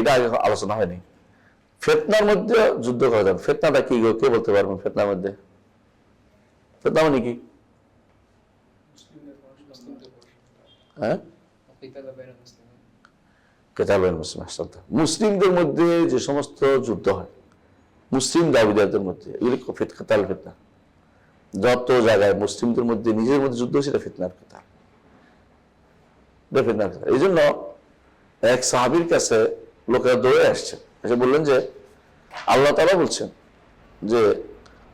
[SPEAKER 1] এটা আগে আলোচনা হয়নি। ফিতনার মধ্যে যুদ্ধ করা যাবে। ফিতনাটা কি, কে বলতে পারবেন? ফিতনার মধ্যে ফিতনা মানে কি? হ্যাঁ, মুসলিমদের মধ্যে যে সমস্ত যুদ্ধ হয় মুসলিম দাবিদারদের মধ্যে, এগুলি কেতাল ফিতনা। যত জায়গায় মুসলিমদের মধ্যে নিজের মধ্যে যুদ্ধ, সেটা ফিতনার কথা। এই জন্য এক সাহাবীর কাছে লোকেরা দৌড়ে আসছে, এসে বললেন যে আল্লাহ তাআলা বলছেন যে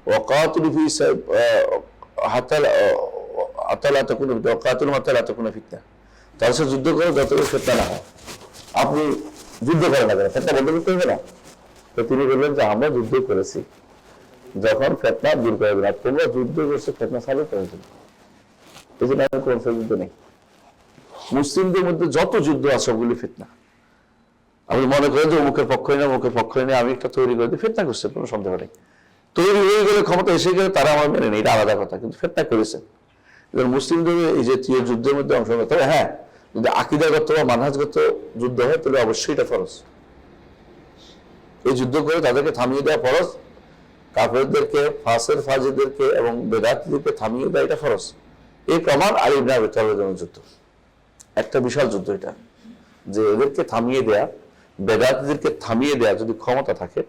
[SPEAKER 1] ওয়াকাতুলু ফি হাত্তা লা তাকুনা ওয়াকাতুলু হাত্তা লা তাকুনা ফিতনা, তার সাথে যুদ্ধ করে যত ফিতনা না হয়। আপনি যুদ্ধ করেন না কেন, ফিতনা বন্ধ করতে হবে না? তো তিনি বললেন যে আমরা যুদ্ধ করেছি যখন ফিতনা দূর করে দেবে, তোমরা যুদ্ধ করছো ফিতনা চালু করার জন্য, এই জন্য আমি কোন যুদ্ধ নেই। মুসলিমদের মধ্যে যত যুদ্ধ আছে সবগুলি ফিতনা। আপনি মনে করেন যে অমুকের পক্ষ না অমুকের পক্ষ নেই, আমি একটা তৈরি করে দিই, ফিতনা করছে, কোনো সন্দেহ নেই। তৈরি হয়ে গেলে, ক্ষমতা এসে গেলে তারা আমার মেনে নেই, এটা আলাদা কথা, কিন্তু ফিতনা করেছে। এবার মুসলিমদের এই যে যুদ্ধের মধ্যে অংশগ্রহণ, তবে হ্যাঁ, যদি আকীদাগত বা মানহাজগত যুদ্ধ হয় তাহলে অবশ্যই এটা ফরজ। এই যুদ্ধ করে তাদেরকে থামিয়ে দেওয়া ফরজ, কাফেরদেরকে, ফাসের ফাজিদেরকে এবং বেদাতীদেরকে থামিয়ে দেওয়া এটা ফরজ। এই প্রমাণ আলী ইবনে আবি তালেবের জন্য যুদ্ধ, একটা বিশাল যুদ্ধ এটা, যে এদেরকে থামিয়ে দেয়া, বেদাতীদেরকে থামিয়ে দেয়া যদি ক্ষমতা থাকে,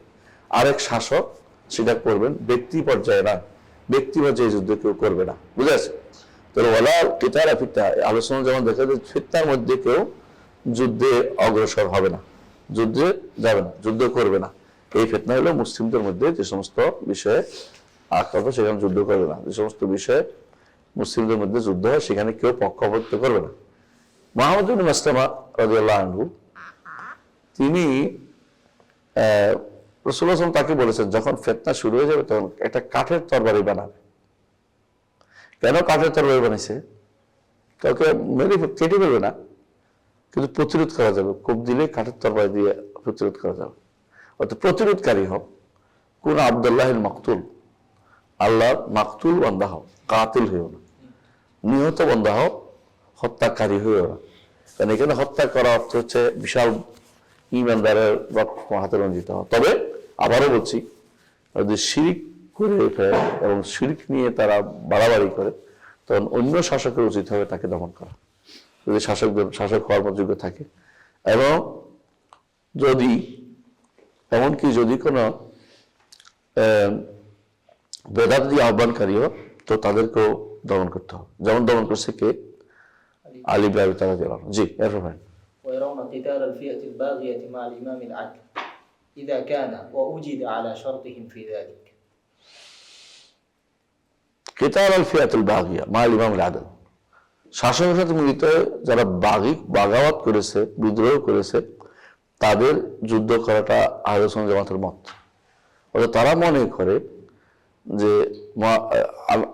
[SPEAKER 1] আরেক শাসক সেটা করবেন, ব্যক্তি পর্যায়ে না, ব্যক্তি পর্যায়ে যুদ্ধ কেউ করবে না, বুঝে আছে? তাহলে ওয়ালা কিতালা ফিতনা, আলোচনা যেমন দেখা যায় ফিতনার মধ্যে কেউ যুদ্ধে অগ্রসর হবে না, যুদ্ধে যাবে না, যুদ্ধ করবে না। এই ফিতনা হলো মুসলিমদের মধ্যে যে সমস্ত বিষয়ে আক্রান্ত সেখানে যুদ্ধ করবে না, যে সমস্ত বিষয়ে মুসলিমদের মধ্যে যুদ্ধ হয় সেখানে কেউ পক্ষপাতিত্ব করবে না। মুহাম্মদ ইবনে মাসলামা রাদিয়াল্লাহু আনহু, তিনি রাসূলুল্লাহ সাল্লাল্লাহু আলাইহি ওয়াসাল্লাম তাকে বলেছেন যখন ফিতনা শুরু হয়ে যাবে তখন একটা কাঠের তরবারি বানাবে। কেন কাঠের তরবারি বানাইছে? কাউকে মেরে কেটে ফেলবে না, কিন্তু প্রতিরোধ করা যাবে, কোপ দিলে কাঠের তরবারি দিয়ে প্রতিরোধ করা যাবে। অর্থাৎ প্রতিরোধকারী হও, কোন আব্দুল্লাহিল মাকতুল, আল্লাহর মাকতুল বান্দা হও, কাতিল হইও না, নিহত বান্দা হও, হত্যাকারী হইও না। কারণ এখানে হত্যা করা অর্থ হচ্ছে বিশাল ঈমানদারের রক্ত হাতে রঞ্জিত হওয়া। তবে আবারও বলছি, যদি শিরিক করে ফেলে এবং শিরিক নিয়ে তারা বাড়াবাড়ি করে, তখন অন্য শাসকের উচিত হবে তাকে দমন করা, যদি শাসক হওয়ার মতো যোগ্য থাকে। এবং যদি এমনকি যদি কোনো বেদাতি আহ্বানকারীও, তো তাদেরকেও দমন করতে হবে, যেমন দমন করছে কে? আলী ইবনে আবি তালেব রাদিয়াল্লাহু আনহু। জি, এরপর
[SPEAKER 2] ويرون قتال الفئة الباغية مع الإمام العدل إذا كان ووجد على شرطهم في ذلك।
[SPEAKER 1] কিতাল আল ফিয়াতুল বাগিয়া মা আল ইমাম আল আদল, শাসকের সাথে মিলিত যারা বাগাওয়াত করেছে, বিদ্রোহ করেছে, তাদের যুদ্ধ করাটা আহলে সুন্নাত জামাতের মত। অর্থাৎ তারা মনে করে যে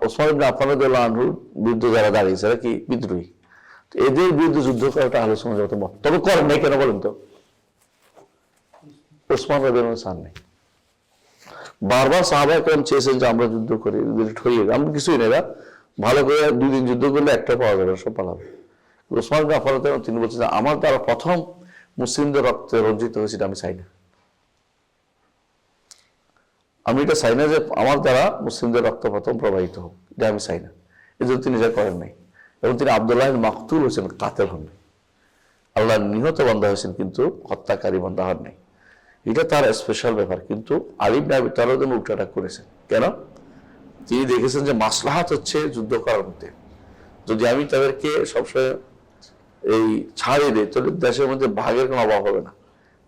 [SPEAKER 1] ওসমান ইবনে আফফান রাদিয়াল্লাহু আনহুর বিরুদ্ধে যারা দাঁড়িয়েছে এরা কি বিদ্রোহী, এদের বিরুদ্ধে যুদ্ধ করাটা আহলে সুন্নাত জামাতের মত। তবে করেন নাই কেন বলেন তো? ওসমান রাদিয়াল্লাহু আনহু চান নাই। বারবার সাহাবায়ে কেরাম চেয়েছেন যে আমরা যুদ্ধ করি, ঠরিয়ে আমরা কিছুই নেই, ভালো করে 2 দিন যুদ্ধ করলে একটা পাওয়া যাবে, সব পালাবে। ওসমান ইবনে আফফান রাদিয়াল্লাহু আনহু তিনি বলছেন আমার দ্বারা প্রথম মুসলিমদের রক্তে রঞ্জিত হয়েছে, আমি চাই না, আমি এটা চাই না যে আমার দ্বারা মুসলিমদের রক্ত প্রথম প্রবাহিত হোক, এটা আমি চাই না। এই জন্য তিনি যা করেন নাই। এবং তিনি আব্দুল্লাহ মাকতুল হয়েছেন, কাতেল হন নাই, আল্লাহ নিহত বান্দা হয়েছেন, কিন্তু হত্যাকারী বান্দা হন নাই। এটা তার স্পেশাল ব্যাপার। কিন্তু আলী ইবনে আবি তালেব উল্টাটা করেছেন। কেন? তিনি দেখেছেন যে মাসলাহাত হচ্ছে যুদ্ধ করার মধ্যে, যদি আমি তাদেরকে সবসময় এই ছাড়িয়ে দিই তাহলে দেশের মধ্যে ভাগের কোনো অভাব হবে না,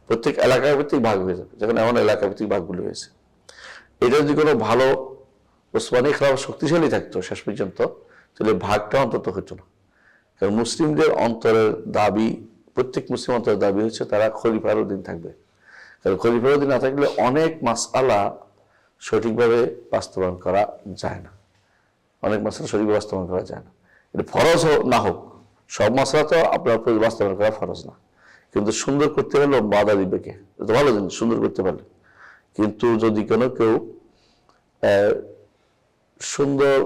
[SPEAKER 1] প্রত্যেক এলাকা ভিত্তিক ভাগ হয়ে যাবে, যেখানে এমন এলাকা ভিত্তিক ভাগগুলো হয়েছে। এটা যদি কোনো ভালো ওসমানী খেলাফত শক্তিশালী থাকতো শেষ পর্যন্ত, তাহলে ভাগটা অন্তত হতো না। কারণ মুসলিমদের অন্তরের দাবি, প্রত্যেক মুসলিম অন্তরের দাবি হচ্ছে তারা খলিফার অধীন থাকবে। কারণ খলিফার অধীন না থাকলে অনেক মাসআলা সঠিকভাবে বাস্তবায়ন করা যায় না, অনেক মাসআলা সঠিকভাবে বাস্তবায়ন করা যায় না। এটা ফরজ না হোক, সব মাসআলা তো আপনার বাস্তবায়ন করা ফরজ না, কিন্তু সুন্দর করতে পারলে বাধা দিবে কে? তো ভালো জিনিস সুন্দর করতে পারলে। কিন্তু যদি কেউ সুন্দর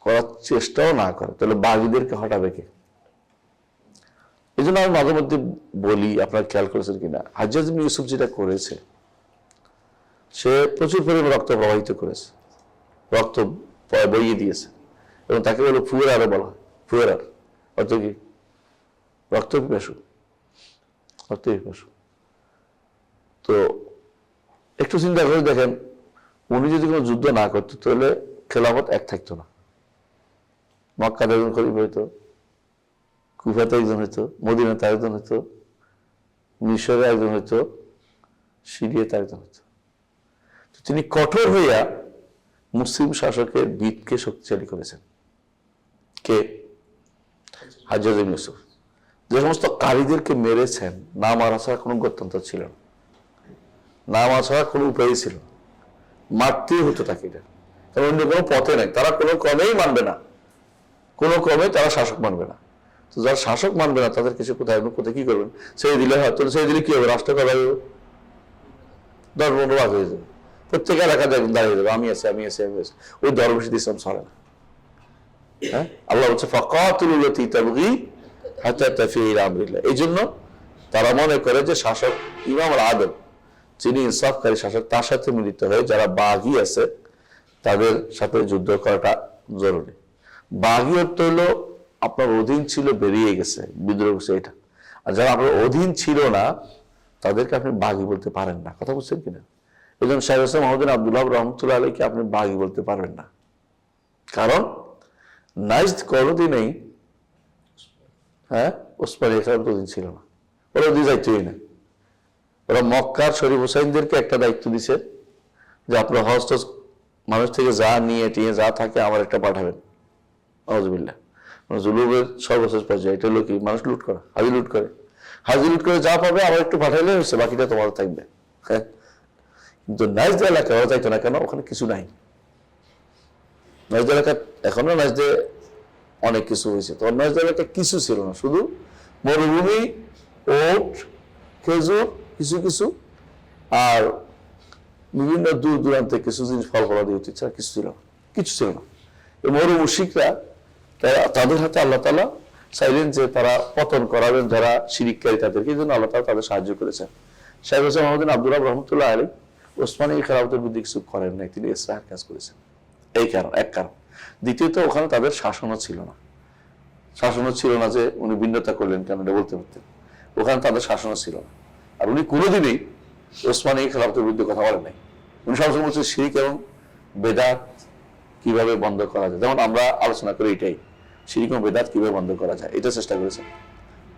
[SPEAKER 1] করার চেষ্টাও না করে তাহলে বাগীদেরকে হটাবে কে? এই জন্য আমি মাঝে মধ্যে বলি, আপনারা খেয়াল করেছেন কিনা, হাজ্জাজ ইবনে ইউসুফ যেটা করেছে, সে প্রচুর পরিমাণে রক্ত প্রবাহিত করেছে, রক্ত বইয়ে দিয়েছে, এবং তাকে বলে ফুয়েরারও বলা হয়। ফুয়েরার অর্থ কি? রক্ত পিপাসু, রক্ত পিপাসু। তো একটু চিন্তা করে দেখেন, উনি যদি কোনো যুদ্ধ না করতো তাহলে খেলাফত এক থাকতো না। মক্কাতে একজন খলিফা হইতো, কুফাতে একজন হইতো, মদিনাতে একজন হইতো, মিশরে একজন হইতো, সিরিয়াতে একজন হইতো। তিনি কঠোর হইয়া মুসলিম শাসকের ভিতকে শক্তিশালী করেছেন। কে? হাজ্জাজ ইবনে ইউসুফ। যে সমস্ত কারীদেরকে মেরেছেন, না মারা ছাড়া কোনো গত্যন্তর ছিল না, না মারা ছাড়া কোনো উপায় ছিল না, মারতেই হতো তাকে। এটা কারণ অন্য কোনো পথে নাই, তারা কোনো ক্রমেই মানবে না, কোনো ক্রমে তারা শাসক মানবে না। তো যারা শাসক মানবে না তাদের কিছু কোথায় কোথায় কি করবেন? সেই দিলে হয়তো সেই দিলে কি হবে? রাষ্ট্র করা যাবে, 10-15 ভাগ হয়ে যাবে, প্রত্যেকে এলাকা দাঁড়িয়ে যাবে, আমি আছি আমি আছি আমি আছি। ওই দরবেশী ইসলাম ছড়ে না। হ্যাঁ, আল্লাহ বলছে ফাকাতুল লাতী তাবগী হাত্তা তাফি ইলা আমরিল্লাহ। এই জন্য তারা মনে করে যে শাসক ইমাম আল আদল, যিনি ইনসাফকারী শাসক, তার সাথে মিলিত হয়ে যারা বাগী আছে তাদের সাথে যুদ্ধ করাটা জরুরি। বাগী অর্থ হলো আপনার অধীন ছিল, বেরিয়ে গেছে, বিদ্রোহ করছে, এটা। আর যারা আপনার অধীন ছিল না তাদেরকে আপনি বাগী বলতে পারেন না। কথা বুঝছেন কিনা? এই জন্য শাইখ হোসেন মাহমুদ আব্দুল্লাহ রহমতুল্লাহ আলাইকে আপনি বাগী বলতে পারবেন না, কারণ নাজদ কোনোদিনই ওসমানী খেলাফতের অধীন ছিল না, ওরা অধীন দায়িত্বই না। ওরা মক্কার শরীফ হোসাইনদেরকে একটা দায়িত্ব দিছে যে আপনার হজ টজ মানুষ থেকে যা নিয়ে টিয়ে যা থাকে আমার একটা পাঠাবেন। আউযুবিল্লাহ, মানে জুলুমের সর্বশেষ পর্যায়ে এটা হলো কি? মানুষ লুট করা, হাজি লুট করে, হাজি লুট করে যা পাবে আমার একটু পাঠাইলে হচ্ছে, বাকিটা তোমার থাকবে। হ্যাঁ, কিন্তু নাজদ এলাকা ওরা চাইতো না। কেন? ওখানে কিছু নাই। নাজদ এলাকা এখনো নাজদে অনেক কিছু হয়েছে, তো নাজদ এলাকা কিছু ছিল না, শুধু মরুভূমি, ওট, খেজুর, কিছু কিছু, আর বিভিন্ন দূর দূরান্তে কিছু জিনিস ফল ফলাদি হতে ছাড়া কিছু ছিল না, কিছু ছিল না। এই মরু মুশরিকরা তাদের হাতে আল্লাহ তাআলা চাইলেন যে তারা পতন করাবেন যারা শিরিককারী তাদেরকে, এই জন্য আল্লাহ তাআলা তাদের সাহায্য করেছেন। শাইখ হোসেন মাহমুদ আব্দুল্লাহ রহমতুল্লাহ আলাইহি ওসমানী খেলাফতের বিরুদ্ধে কিছু করেন নাই, তিনি ইসলাহের কাজ করেছেন। এই কারণ, এক কারণ। দ্বিতীয়ত, ওখানে তাদের শাসনও ছিল না, শাসনও ছিল না যে উনি ভিন্নতা করলেন কেন, এটা বলতে পারতেন। ওখানে তাদের শাসনও ছিল না। আর উনি কোনোদিনই ওসমানী খেলাফতের বিরুদ্ধে কথা বলেন নাই। উনি সবসময় বলছেন শিরক এবং বেদাত কিভাবে বন্ধ করা যায়, যেমন আমরা আলোচনা করি এটাই, শিরক এবং বেদাত কিভাবে বন্ধ করা যায়, এটা চেষ্টা করেছেন।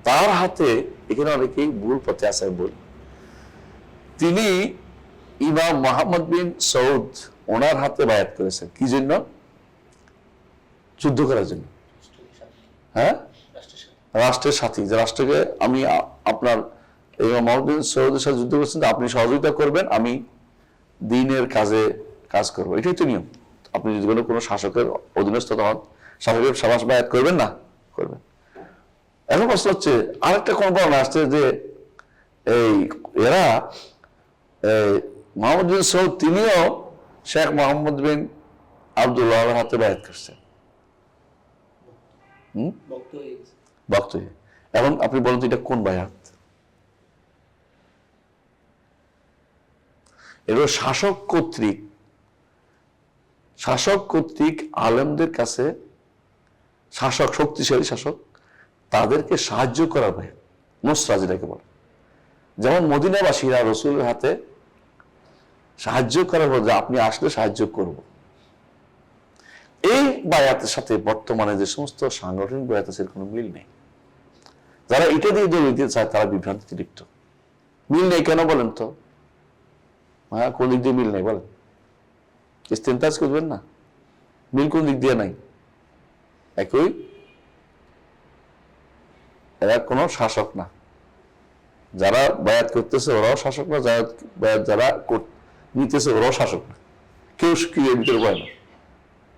[SPEAKER 1] তার হাতে এখানে অনেকেই ভুল পথে আছে বল। তিনি ইমাম মুহাম্মদ বিন সৌদ ওনার হাতে বায়াত করেছেন, কি জন্য? যুদ্ধ করার জন্য। হ্যাঁ, রাষ্ট্রের সাথী, যে রাষ্ট্রকে আমি আপনার ইমাম মুহাম্মদ বিন সৌদের সাথে যুদ্ধ করছেন, আপনি সহযোগিতা করবেন, আমি দ্বীনের কাজে কাজ করবো, এটাই তো নিয়ম। আপনি যদি কোনো শাসকের অধীনস্থ হন, শাসকের সাবাস বায়াত করবেন না, করবেন। এখন প্রশ্ন হচ্ছে, আরেকটা কোন বর্ণনা আসছে যে এই এরা মোহাম্মদ বিন সৌদ তিনিও শেখ মোহাম্মদ বিন আব্দুল্লাহর হাতে বায়াত করছেন। ভক্ত। এখন আপনি বলুন তো এটা কোন বায়াত? এটা শাসক কর্তৃক আলেমদের কাছে, শাসক, শক্তিশালী শাসক, তাদেরকে সাহায্য করা হয়, নুসরা যেটাকে বলে। যেমন মদিনাবাসীরা রাসূলের হাতে সাহায্য করার পর যে আপনি আসলে সাহায্য করব, এই বায়াতের সাথে বর্তমানে যে সমস্ত সাংগঠনিক বায়াত আছে কোনো মিল নেই। যারা এটা দিয়ে দলিল দিতে চায় তারা বিভ্রান্তিতে লিপ্ত। মিল নেই কেন বলেন তো? হ্যাঁ, কোন দিক দিয়ে মিল নেই বলেন? ইস্তেনতাজ করবেন না, মিল কোন দিক দিয়ে নাই? একই, এরা কোনো শাসক না, যারা বায়াত করতেছে ওরাও শাসক না, যারা নিতেছে ওরাও শাসক না, কেউ কি এর ভিতরে পায় না,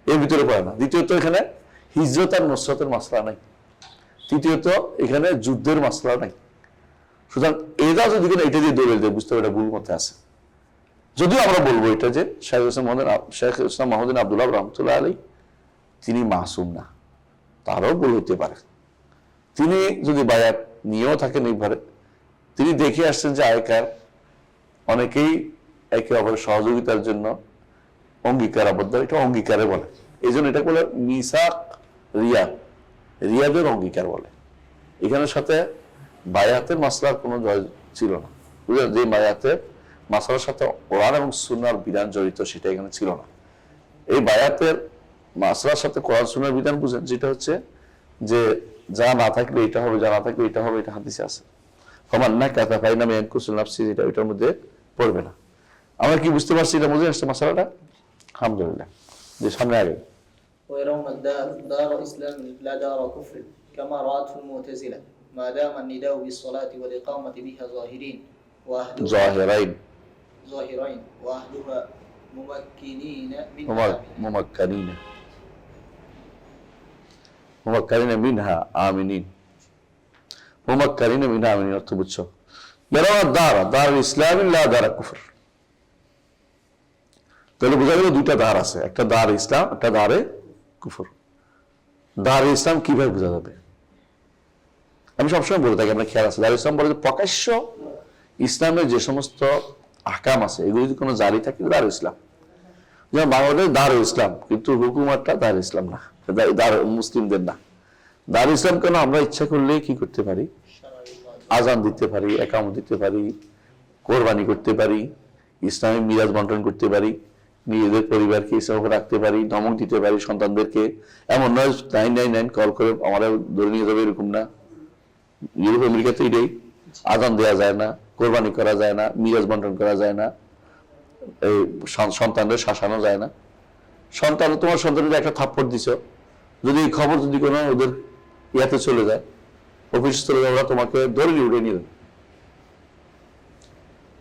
[SPEAKER 1] এর ভিতরে পায় না। দ্বিতীয়ত, এখানে হিজরত আর নুসরাতের মাসলা নাই। তৃতীয়ত, এখানে যুদ্ধের মাসলা নাই। সুতরাং এরা যদি এটা দিয়ে দলিল দেয়, বুঝতে হবে এটা ভুল মতে আছে। যদিও আমরা বলবো এটা যে শেখ হোসেন মাহমুদ আব্দুল্লাহ রহমতুল্লাহ আলাইহি তিনি মাসুম না, তারও ভুল হইতে পারে। তিনি যদি বায়াত নিয়েও থাকেন এইভাবে, তিনি দেখে আসছেন যে আগেকার অনেকেই একে অপরের সহযোগিতার জন্য অঙ্গীকার আবদ্ধ, এটা অঙ্গীকারে বলে। এই জন্য এটা বলে মিসাক রিয়াদের অঙ্গীকার বলে। এখানের সাথে বায়াতের মাসলার কোনো জয় ছিল না, বুঝলেন? যে বায়াতের মাসলার সাথে কোরআন এবং সুন্নাহর বিধান জড়িত, সেটা এখানে ছিল না। এই বায়াতের মাসলার সাথে কোরআন সুন্নাহর বিধান বুঝেন, যেটা হচ্ছে যে যা না থাকলে এটা হবে, যা না থাকলে এটা হবে, এটা হাদিসে আছে। ফমান নাকাসা ফাইন্নামা ইয়ানকুসু নাফসি, এটা ওইটার মধ্যে পড়বে না। আমরা কি বুঝতে পারছি, এটা বুঝে আসছে মাসালাটা? আলহামদুলিল্লাহ। যে সামনে আগে
[SPEAKER 2] ويرون الدار دار إسلام لا دار كفر كما رأته المعتزلة ما دام النداء بالصلاة والإقامة بها ظاهرين
[SPEAKER 1] ظاهرين
[SPEAKER 2] وأهلها ممكنين
[SPEAKER 1] মিনহা আমিনিন। মুমাক্কানিনা মিনহা আমিনিন অর্থ বুঝছো? ইয়ারাউনা দার ইসলাম লা দার কুফর। তাহলে বোঝা গেল দুইটা দ্বার আছে, একটা দার ইসলাম, একটা দারে কুফর। দার ইসলাম কিভাবে বোঝা যাবে? আমি সবসময় বলে থাকি, আপনার খেয়াল আছে, দার ইসলাম বলে যে প্রকাশ্য ইসলামের যে সমস্ত আহকাম আছে এগুলো যদি কোনো জারি থাকে দার ইসলাম। যেমন বাংলাদেশ দার ইসলাম, কিন্তু হুকুমাতটা দার ইসলাম না, দার মুসলিমদের না। দার ইসলাম কেন? আমরা ইচ্ছা করলে কি করতে পারি? আজান দিতে পারি, একামত দিতে পারি, কোরবানি করতে পারি, ইসলামী মিরাজ বন্টন করতে পারি, নিজেদের পরিবারকে ইসলামে রাখতে পারি, ধমক দিতে পারি সন্তানদেরকে। এমন নয় 999 কল করে আমরা ধরে নিয়ে যাবে, এরকম না। ইউরোপ আমেরিকাতে এটাই, আজান দেওয়া যায় না, কোরবানি করা যায় না, মিরাজ বন্টন করা যায় না, এই সন্তানদের শাসানো যায় না। তোমার সন্তানের একটা থাপ্পড় দিছ, যদি এই খবর যদি কোনো ওদের ইয়াতে চলে যায়, অফিসে চলে যায়, ওরা তোমাকে ধরে উঠে নিয়ে যাবে।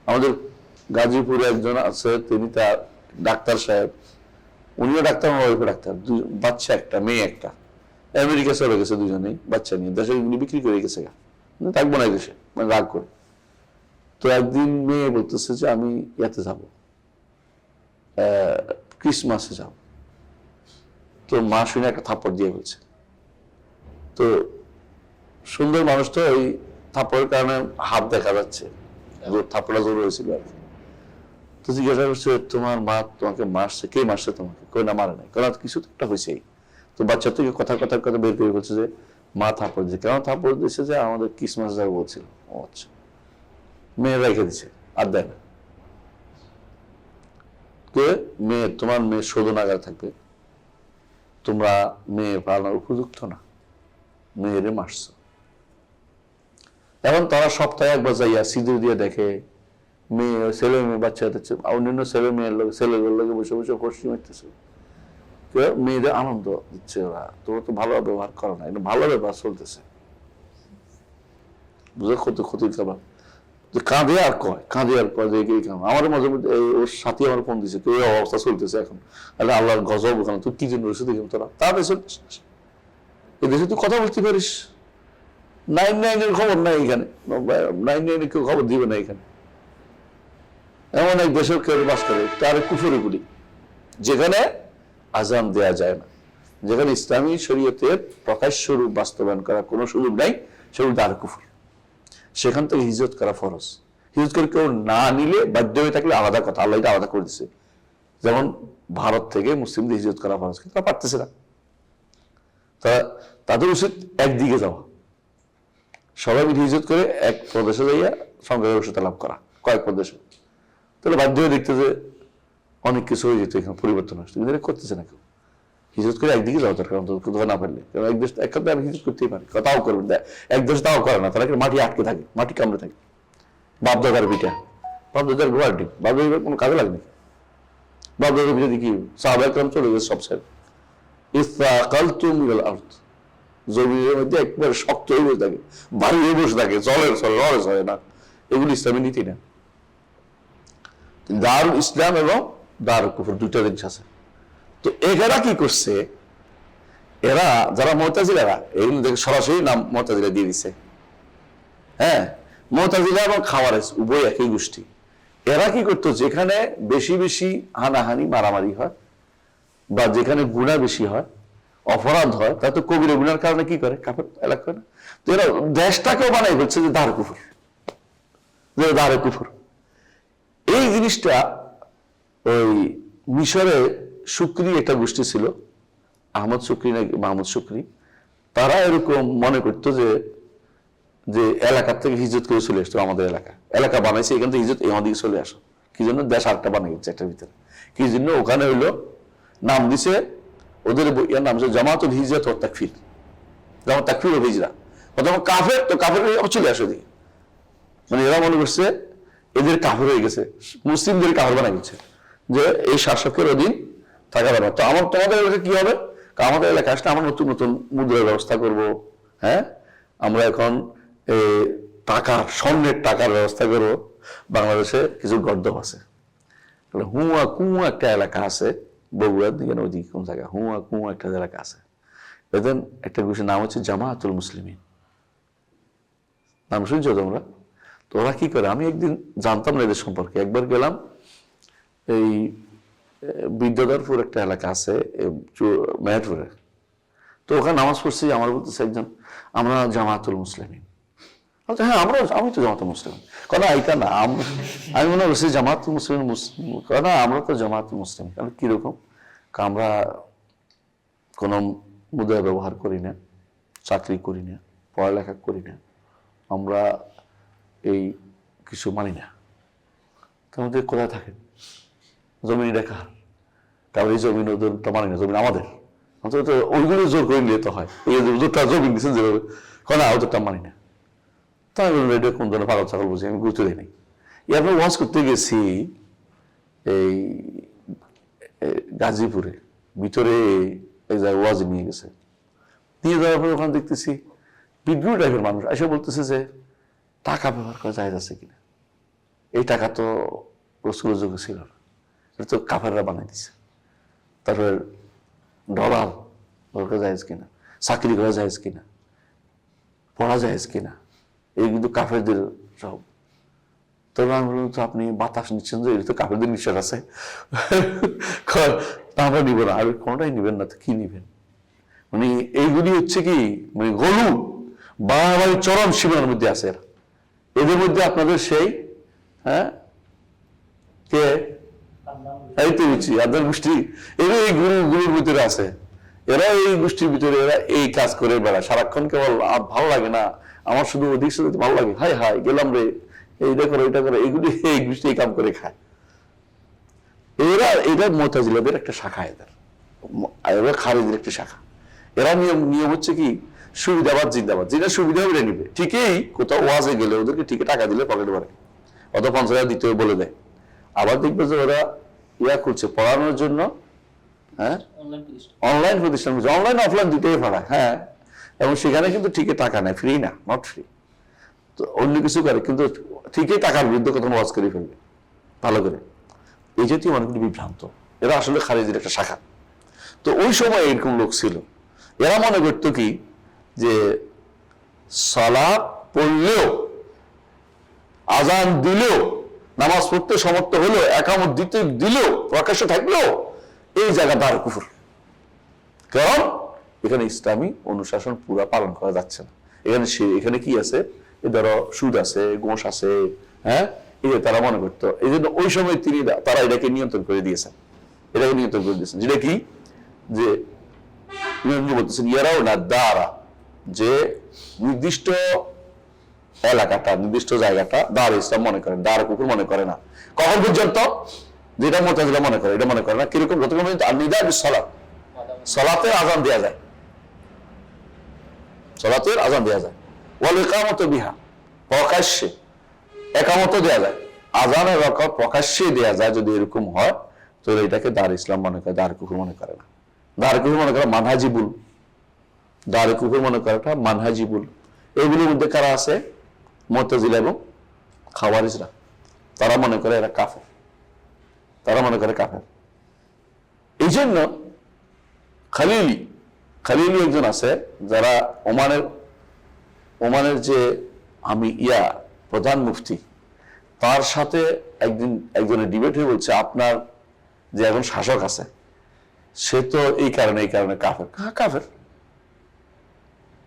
[SPEAKER 1] আমাদের গাজীপুরে একজন আছে, তিনি তার ডাক্তার সাহেব, উনিও ডাক্তার, আমার ওয়াইফও ডাক্তার, বাচ্চা একটা, মেয়ে একটা, আমেরিকা চলে গেছে দুজনেই বাচ্চা নিয়ে, দেশে বিক্রি করে গেছে, থাকবো না দেশে, মানে রাগ করে। তো একদিন মেয়ে বলতেছে যে আমি ইয়াতে যাবো, ক্রিসমাসে যাব। তো মা শুনে একটা থাপ্পড় দিয়ে বলছে। তো সুন্দর মানুষ তো, ওই থাপ্পড়ের কারণে হাত দেখা যাচ্ছে, থাপ্পড়টা জোর হয়েছিল আর কি। তো জিজ্ঞাসা করছে, তোমার মা তোমাকে মারছে? কে মারছে তোমাকে? কই না, মারে নাই। কারণ কিছু তো একটা হয়েছেই। তো বাচ্চা থেকে কথা বের করে বলছে যে মা থাপ্পড় দিচ্ছে। কেন থাপ্পড় দিচ্ছে? যে আমাদের ক্রিসমাস যাবে বলছিল। ও আচ্ছা। মেয়ে রেখে দিচ্ছে, আর দেয় না। মেয়ে, তোমার মেয়ে শোধনাগার থাকবে, তোমরা মেয়ে পালানোর উপযুক্ত না, মেয়েরে মারছ। এখন তারা সপ্তাহে একবার যাইয়া সিঁদুর দিয়ে দেখে, মেয়ে ছেলে মেয়ে বাচ্চা হচ্ছে, অন্যান্য ছেলে মেয়ের লোক ছেলেদের লোকে বসে বসে খুশি মারতেছে, মেয়েদের আনন্দ দিচ্ছে। ওরা তোমরা তো ভালো ব্যবহার করো না, এটা ভালো ব্যবহার চলতেছে, বুঝে ক্ষতির খাবার। কাঁদে আর কয় যে এই কাম। আমার মাঝে মধ্যে ওর সাথে আমার ফোন দিচ্ছে, তুই অবস্থা চলতেছে এখন, তাহলে আল্লাহর গজব ওখানে, তুই কি জন্য রয়েছে দেখুন তোরা। তা দেশে এই দেশে তুই কথা বলতে পারিস, 999 খবর নাই এখানে, 999 কেউ খবর দিবে না এখানে। এমন এক দেশের কেউ বাস করে, তার কুফরি গুলি, যেখানে আজান দেয়া যায় না, যেখানে ইসলামী শরীয়তের প্রকাশ্য রূপ বাস্তবায়ন করার কোনো সুযোগ নাই, সেগুলো দার কুফর। সেখান থেকে হিজরত করা ফরজ। হিজরত করে কেউ না নিলে, বাধ্য হয়ে থাকলে আলাদা কথা, আল্লাহ এটা আলাদা করে দিচ্ছে। যেমন ভারত থেকে মুসলিমদের হিজরত করা ফরজ, কিন্তু তারা পারতেছে না। তাদের উচিত একদিকে যাওয়া, সবাই মিলে হিজরত করে এক প্রদেশে যাইয়া সংখ্যাগরিষ্ঠতা লাভ করা, কয়েক প্রদেশে। তাহলে বাধ্য হয়ে দেখতে যে অনেক কিছু হয়ে যেত, এখানে পরিবর্তন আসছে, কিন্তু এটা করতেছে না কেউ। হিজরত করে একদিকে যাওয়া দরকার, কোথাও না পারলে। কারণ এক দেশ এক হিজরত করতেই পারে, তাও করবেন, এক দেশ তাও করে না, তারা মাটি আটকে থাকে, মাটি কামড়ে থাকে। বাপদাদার পিঠা, বাপদাদার গোয়ার ডিম, বাপদাদার কোনো কাজে লাগেনি। বাপদাদার পিঠা দেখি সাহাবায়ে কেরাম চলে গেছে সব সাইড, ইসতাকালতুম মিনাল আরদ, জমিনের মধ্যে একবার শক্ত হয়ে বসে থাকে, ভারী হয়ে বসে থাকে, চলে না। এগুলো ইসলামী নীতি না। দারুল ইসলাম এবং দারুল কুফর দুইটা জিনিস আছে। তো এরা কি করছে? এরা যারা মুতাজিলারা, এগুলো দেখে সরাসরি নাম মুতাজিলা দিয়ে দিছে। হ্যাঁ, মুতাজিলা এবং খাওয়ারিজ উভয় একই গোষ্ঠী। এরা কি করতো? যেখানে বেশি বেশি হানাহানি মারামারি হয়, বা যেখানে গুনাহ বেশি হয়, অপরাধ হয়, তা তো কবিরা গুনার কারণে কি করে? কাফের এলাকা করে না। তো এরা দেশটাকেও বানাই হচ্ছে যে দারুল কুফর, দারুল কুফর। এই জিনিসটা ওই মিশরে শুকরি একটা গোষ্ঠী ছিল, আহমদ শুকরি নাকি মাহমুদ শুকরি, তারা এরকম মনে করতো যে এলাকার থেকে হিজরত করে চলে আসতো আমাদের এলাকা বানাইছে, এখান থেকে হিজরত আমাদিকে চলে আসো। কি জন্য? দেশ আরেকটা বানাই হচ্ছে একটার ভিতরে। কি জন্য? ওখানে হইলো নাম দিছে, ওদের ইয়ার নাম হচ্ছে জামাতুল হিজরত ও তাকফির, জামাত তাকফির ও হিজরা। প্রথম কাফের, তো কাফের চলে আসো দিকে, মানে এরা মনে করছে এদের কাফের হয়ে গেছে, মুসলিমদের কাফের বানাই দিচ্ছে, যে এই শাসকের অধীন থাকা যাবে। তো তোমাদের এলাকা কি হবে? আমাদের এলাকায় আসলে আমরা নতুন নতুন মুদ্রার ব্যবস্থা করব। হ্যাঁ, আমরা এখন টাকার, স্বর্ণের টাকার ব্যবস্থা করব। বাংলাদেশে কিছু গর্দভ আছে, হুয়া কুয়া একটা এলাকা আছে বগুড়ার দিকে, ওইদিকে কোন জায়গা হুয়া কুয়া একটা এলাকা আছে, এদের একটা গোষ্ঠীর নাম হচ্ছে জামায়াতুল মুসলিমিন। নাম শুনছো তোমরা? তো ওরা কি করে, আমি একদিন জানতাম না এদের সম্পর্কে, একবার গেলাম এই বিদ্যাধরপুর একটা এলাকা আছে মেহেরপুরে, তো ওখানে নামাজ পড়ছি, আমার বলতেছে একজন আমরা জামায়াতুল মুসলিমিন। হ্যাঁ আমি তো জামাতুল মুসলিম। কেন এইটা না, আমি মনে করছি জামাতুল মুসলিম, না আমরা তো জামাতুল মুসলিম। কিরকম? আমরা কোনো মুদ্রা ব্যবহার করি না, চাকরি করি না, পড়ালেখা করি না, আমরা এই কিছু মানি না। তোমাদের কোথায় থাকেন? জমিন দেখা, কারণ এই জমিন ওদেরটা মানি না, জমিন আমাদের। অন্তত ওইগুলো জোর করে নিয়ে তো হয়, এই ওদেরটা জমিন দিচ্ছেন যেভাবে, কেন ওদেরটা মানি না। তাই বলুন এটা কোন ধরনের পাগল ছাগল বুঝি, আমি গুরুত্ব দিই নাই। এরপর ওয়াজ করতে গেছি এই গাজীপুরে, ভিতরে এই জায়গায় ওয়াজ নিয়ে গেছে, নিয়ে যাওয়ার পর ওখানে দেখতেছি বিদ্রোহী টাইপের মানুষ এসে বলতেছে যে টাকা ব্যবহার করা যায় আছে কিনা, এই টাকা তো রসুলের যুগে ছিল না, এটা তো কাফেররা বানাই দিছে। তারপর ডলার দরকার যায় কিনা, চাকরি করা যায় কিনা, পড়া যায় কিনা, এই কিন্তু কাফেরদের সব। তবে আমি বললাম তো আপনি বাতাস নিচ্ছেন যে এটা তো কাফেরদের নিঃশ্বাস আছে, আমরা নিব না। আর কোনটাই নিবেন না তো কি নিবেন? মানে এইগুলি হচ্ছে কি, মানে গলু বাড়াবাড়ি চরম সীমার মধ্যে আছে এরা। এদের মধ্যে আপনাদের সেই হ্যাঁ কে এই তো বুঝছি আপনার গোষ্ঠী, এরা এই গুরুর ভিতরে আছে, এরা এই গোষ্ঠীর ভিতরে এরা এই কাজ করে বেড়ায় সারাক্ষণ। কেবল ভালো লাগে না আমার, শুধু অধিক শুধু ভালো লাগে, হাই হাই গেলাম রে, এইটা করে ওইটা করে, এইগুলি এই গোষ্ঠী এই কাম করে খায়। এরা মুতাজিলাদের একটা শাখা, এরা খারিজের একটা শাখা। এরা নিয়ম হচ্ছে কি, সুবিধাবাদ জিন্দাবাদ, যেটা সুবিধা হবে এটা নিবে। ঠিকই কোথাও ওয়াজে গেলে ওদেরকে ঠিকই টাকা দিলে পকেটে ভরে, অত 50,000 দিতে বলে দেয়। আবার দেখবে যে ওরা ইয়া করছে পড়ানোর জন্য, হ্যাঁ অনলাইন প্রতিষ্ঠান, অনলাইন অফলাইন দুটোই ভাড়া। হ্যাঁ, এবং সেখানে কিন্তু ঠিকই টাকা নেয়, ফ্রি না, নট ফ্রি। তো অন্য কিছু করে কিন্তু ঠিকই টাকার বিরুদ্ধে কত ওয়াজ করে ফেলবে ভালো করে। এই জাতীয় মানুষগুলি বিভ্রান্ত, এরা আসলে খারিজের একটা শাখা। তো ওই সময় এরকম লোক ছিল, এরা মনে করতো কি যে সালাত পড়লেও, আজান দিলেও, নামাজ পড়তে সমর্থ হলেও, একামত দিতে দিলেও, প্রকাশ্য থাকলেও এই জায়গা দার কুফর। কারণ এখানে ইসলামী অনুশাসন পুরা পালন করা যাচ্ছে না। এখানে কি আছে, ধরো সুদ আছে, ঘোষ আছে, হ্যাঁ, এই যে তারা মনে করতো। এই জন্য ওই সময় তারা এটাকে নিয়ন্ত্রণ করে দিয়েছেন, এটাকে নিয়ন্ত্রণ করে দিয়েছেন। যেটা কি যে বলতেছেন ইয়ারাও না দ্বারা, যে নির্দিষ্ট এলাকাটা, নির্দিষ্ট জায়গাটা দার ইসলাম মনে করেন, দার কুকুর মনে করে না। কখন পর্যন্ত? যেটা মুতাজিলা মনে করে, এটা মনে করে না। কিরকম? যতক্ষণ পর্যন্ত নিদা বিসসালাত, সালাতের আযান দেয়া যায়, সালাতের আযান দেয়া যায়, ওয়াল ইকামাতু বিহা, প্রকাশ্যে একামত দেয়া যায়, আযানের রাকাত প্রকাশ্যে দেয়া যায়। যদি এরকম হয় তো এটাকে দার ইসলাম মনে করে, দার কুকুর মনে করে না। দার কুকুর মনে করে মানহাজিবুল, দার কুকুর মনে করাটা মানহাজিবুল। এইগুলির মধ্যে কারা আছে? মুতাজিলা এবং খাওয়ারিজরা। তারা মনে করে এরা কাফের, তারা মনে করে কাফের। এই জন্য খালিলি একজন আছে, যারা ওমানের যে প্রধান মুফতি, তার সাথে একজনের ডিবেট হয়ে বলছে আপনার যে এখন শাসক আছে সে তো এই কারণে কাফের। হ্যাঁ কাফের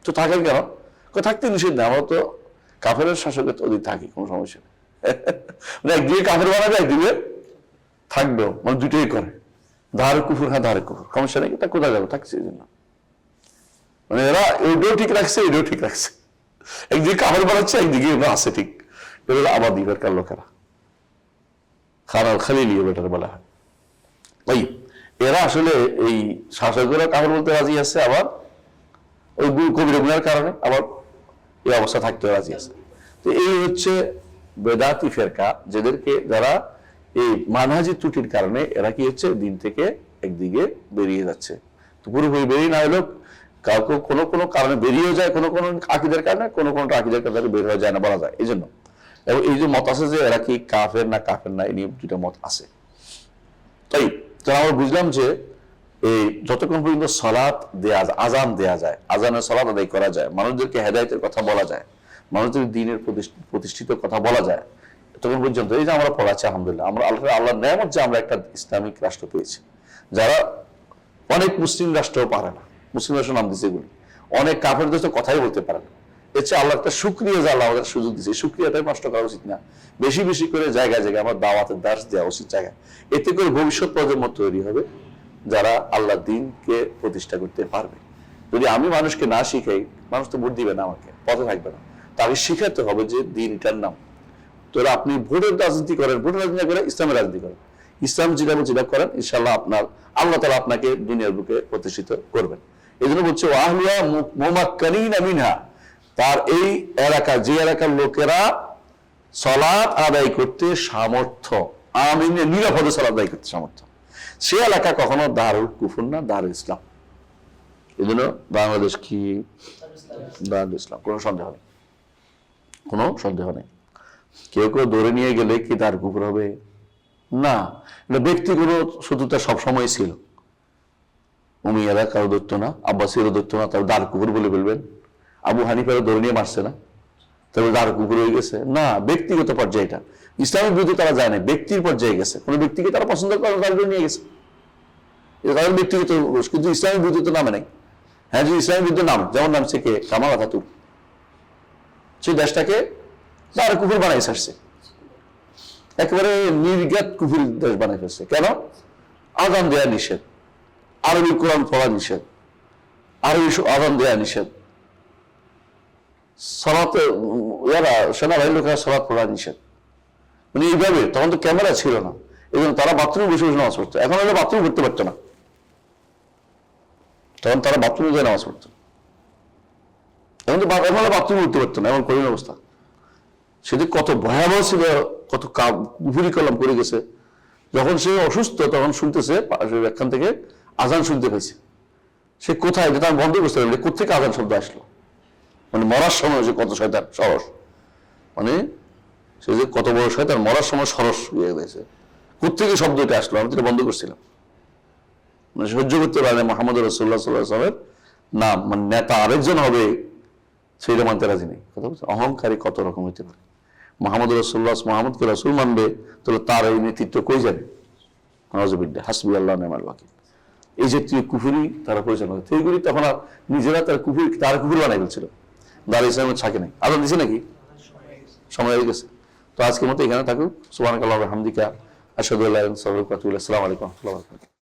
[SPEAKER 1] তো থাকেন কেন? থাকতে নিষেধ নেই, আমরা তো কাফের শাসকের অধীন থাকি, কোনো সমস্যা নেই। মানে একদিকে কাফের বানাবে, একদিকে থাকবেও, মানে দুটোই করে। ধারে কুফুর, হ্যাঁ ধারে কুফুর, সমস্যা নেই। এটা কোথায় যাবো? থাকছে এই জন্য, মানে এরা এটাও ঠিক রাখছে, এটাও ঠিক রাখছে। একদিকে কাফের বানাচ্ছে, একদিকে এরা আছে ঠিক। এগুলো আবার দিবেরকার লোকেরা, খালিলি বেটার বলা হয়। ওই এরা আসলে এই শাসকরা কাফের বলতে রাজি আছে, আবার ওই কবিরা গুনার কারণে আবার এই অবস্থা থাকতে রাজি আছে। তো এই হচ্ছে বেদাতি ফেরকা, যারা এই মানহাজি ত্রুটির কারণে এরা কি হচ্ছে দিন থেকে একদিকে বেরিয়ে যাচ্ছে। তো পুরোপুরি বেরিয়ে না হলেও কাউকে কোনো কোনো কারণে বেরিয়ে যায়, কোনো কোনো আকীদার কারণে, কোনো কোনোটা আকীদার কারণে বের হয়ে যায় না বলা যায়। এই জন্য এবং এই যে মত আছে যে এরা কি কাফের না এই নিয়ে দুটা মত আছে। তাই আমরা বুঝলাম যে এই যতক্ষণ পর্যন্ত সালাত দেয়া যায়, আজান দেয়া যায়, আজানের সালাত আদায় করা যায়, মানুষদেরকে হেদায়েতের কথা বলা যায়, মানুষদের দ্বীনের প্রতিষ্ঠিত কথা বলা যায়, তখন পর্যন্ত এই যে আমরা পড়াচ্ছি আলহামদুলিল্লাহ, আমরা আল্লাহর নেয়ামত যে আমরা একটা ইসলামিক রাষ্ট্র পেয়েছি, যারা অনেক মুসলিম রাষ্ট্রও পারে না, মুসলিম রাষ্ট্র নাম দিচ্ছে এগুলি, অনেক কাফের দেশ তো কথাই বলতে পারে না। এর চেয়ে আল্লাহ একটা শুকরিয়া যে আল্লাহ আমাদের সুযোগ দিচ্ছে, শুকরিয়াটাই নষ্ট করা উচিত না। বেশি বেশি করে জায়গায় জায়গায় আমার দাওয়াতের দাস দেওয়া উচিত জায়গায়। এতে করে ভবিষ্যৎ প্রজন্ম তৈরি হবে যারা আল্লাহ দ্বীনকে প্রতিষ্ঠা করতে পারবে। যদি আমি মানুষকে না শিখাই, মানুষ তো ভোট দিবে না, আমাকে পথে থাকবে না। তাকে শিখাতে হবে যে দ্বীন এটার নাম। তোরা আপনি ভোটের রাজনীতি করেন, ভোটের রাজনীতি করে ইসলামের রাজনীতি করেন, ইসলাম যেটা করেন ইনশাআল্লাহ আল্লাহ তাআলা আপনাকে দুনিয়ার বুকে প্রতিষ্ঠিত করবেন। এই জন্য বলছে ওয়াহলিয়া মুমাক্কানিনা মিনহা, তার এই এলাকা, যে এলাকার লোকেরা সালাত আদায় করতে সামর্থ্য, নিরাপদে সালাত আদায় করতে সামর্থ্য, সে এলাকা কখনো দারুল কুফর না, দারুল ইসলাম। এই জন্য বাংলাদেশ কি দারুল ইসলাম, কোনো সন্দেহ নেই, কোনো সন্দেহ নেই। কেউ কেউ ধরে নিয়ে গেলে কি দারুল কুফর হবে না, এটা ব্যক্তিগত শত্রুতা সবসময় ছিল। উমাইয়ারা কারো ধরত না, আব্বাসীরও ধরত না, তার দারুল কুফর বলে বলবেন। আবু হানিফারও ধরে নিয়ে মারছে না, তবে দারুল কুফর হয়ে গেছে না। ব্যক্তিগত পর্যায়ে এটা, ইসলামের বিরুদ্ধে তারা যায় না, ব্যক্তির পর্যায়ে গেছে। কোন ব্যক্তিকে তারা পছন্দ করে তাদের নিয়ে গেছে, এটা তাদের ব্যক্তিগত রোষ, কিন্তু ইসলামের বিরুদ্ধে তো নামে নাই। হ্যাঁ, যদি ইসলামের বিরুদ্ধে নাম, যেমন নামছে কে, কামাল আতাতুর্ক, সেই দেশটাকে দারুল কুফর বানাই ছাড়ছে, একেবারে নির্ঘাত কুফর দেশ বানাই ফেলছে। কেন? আযান দেয়া নিষেধ, আরবি কোরআন পড়া নিষেধ, আরবি আযান দেয়া নিষেধ, সালাতে সেনাবাহিনীর লোকেরা সালাত পড়া নিষেধ। মানে এইভাবে, তখন তো ক্যামেরা ছিল না, এই জন্য তারা বাথরুমে বসে বসে নামাজ পড়তো। এখন ওরা বাথরুম করতে পারতো না, তখন তারা বাথরুমে গিয়ে নামাজ পড়তো। এখন তো বাথরুম করতে পারতো না, এমন করুণ অবস্থা। সেদিক কত ভয়াবহ ছিল, কত কুফরি কলাম করে গেছে। যখন সে অসুস্থ তখন শুনতেছে এখান থেকে আজান শুনতে পেয়েছে, সে কোথায়, যেটা আমি বন্ধ করতে পারি, কোথেকে আজান শব্দ আসলো, মানে মরার সময় যে কত শয়তান সরস, মানে সে যে কত বড় শয়তান, মরার সময় সরস হয়ে গেছে, কোথেকে শব্দটা আসলো, আমি তো বন্ধ করছিলাম। মানে সহ্য করতে পারে মুহাম্মদ রাসূলুল্লাহ সাল্লাল্লাহু আলাইহি ওয়াসাল্লামের নাম, মানে নেতা আরেকজন হবে সেইটা মানতে রাজি নেই। কথা বলছে, অহংকারী কত রকম হইতে পারে। মুহাম্মদ রাসূলুল্লাহ, মুহাম্মদকে রাসূল মানবে, তাহলে তার এই নেতৃত্ব কই যাবে? নাউযুবিল্লাহ, হাসবি আল্লাহ নি'মাল ওয়াকিল। এই জাতীয় কুফরি তারা পরিচালনা করে, এইগুলি তখন আর নিজেরা তারা কুফরি বানাই ফেলছিল। দারুল ইসলামের থাকে নাই। আজান দিছে নাকি? সময় হয়ে গেছে। তো আজকের মতো এখানে থাকুক। সুবহানাকাল্লাহি ওয়া বিহামদিকা, আশহাদু আল্লা ইলাহা ইল্লা আনতা, আস্তাগফিরুকা ওয়া আতুবু ইলাইক। আসসালামু আলাইকুম ওয়া রাহমাতুল্লাহি ওয়া বারাকাতুহু।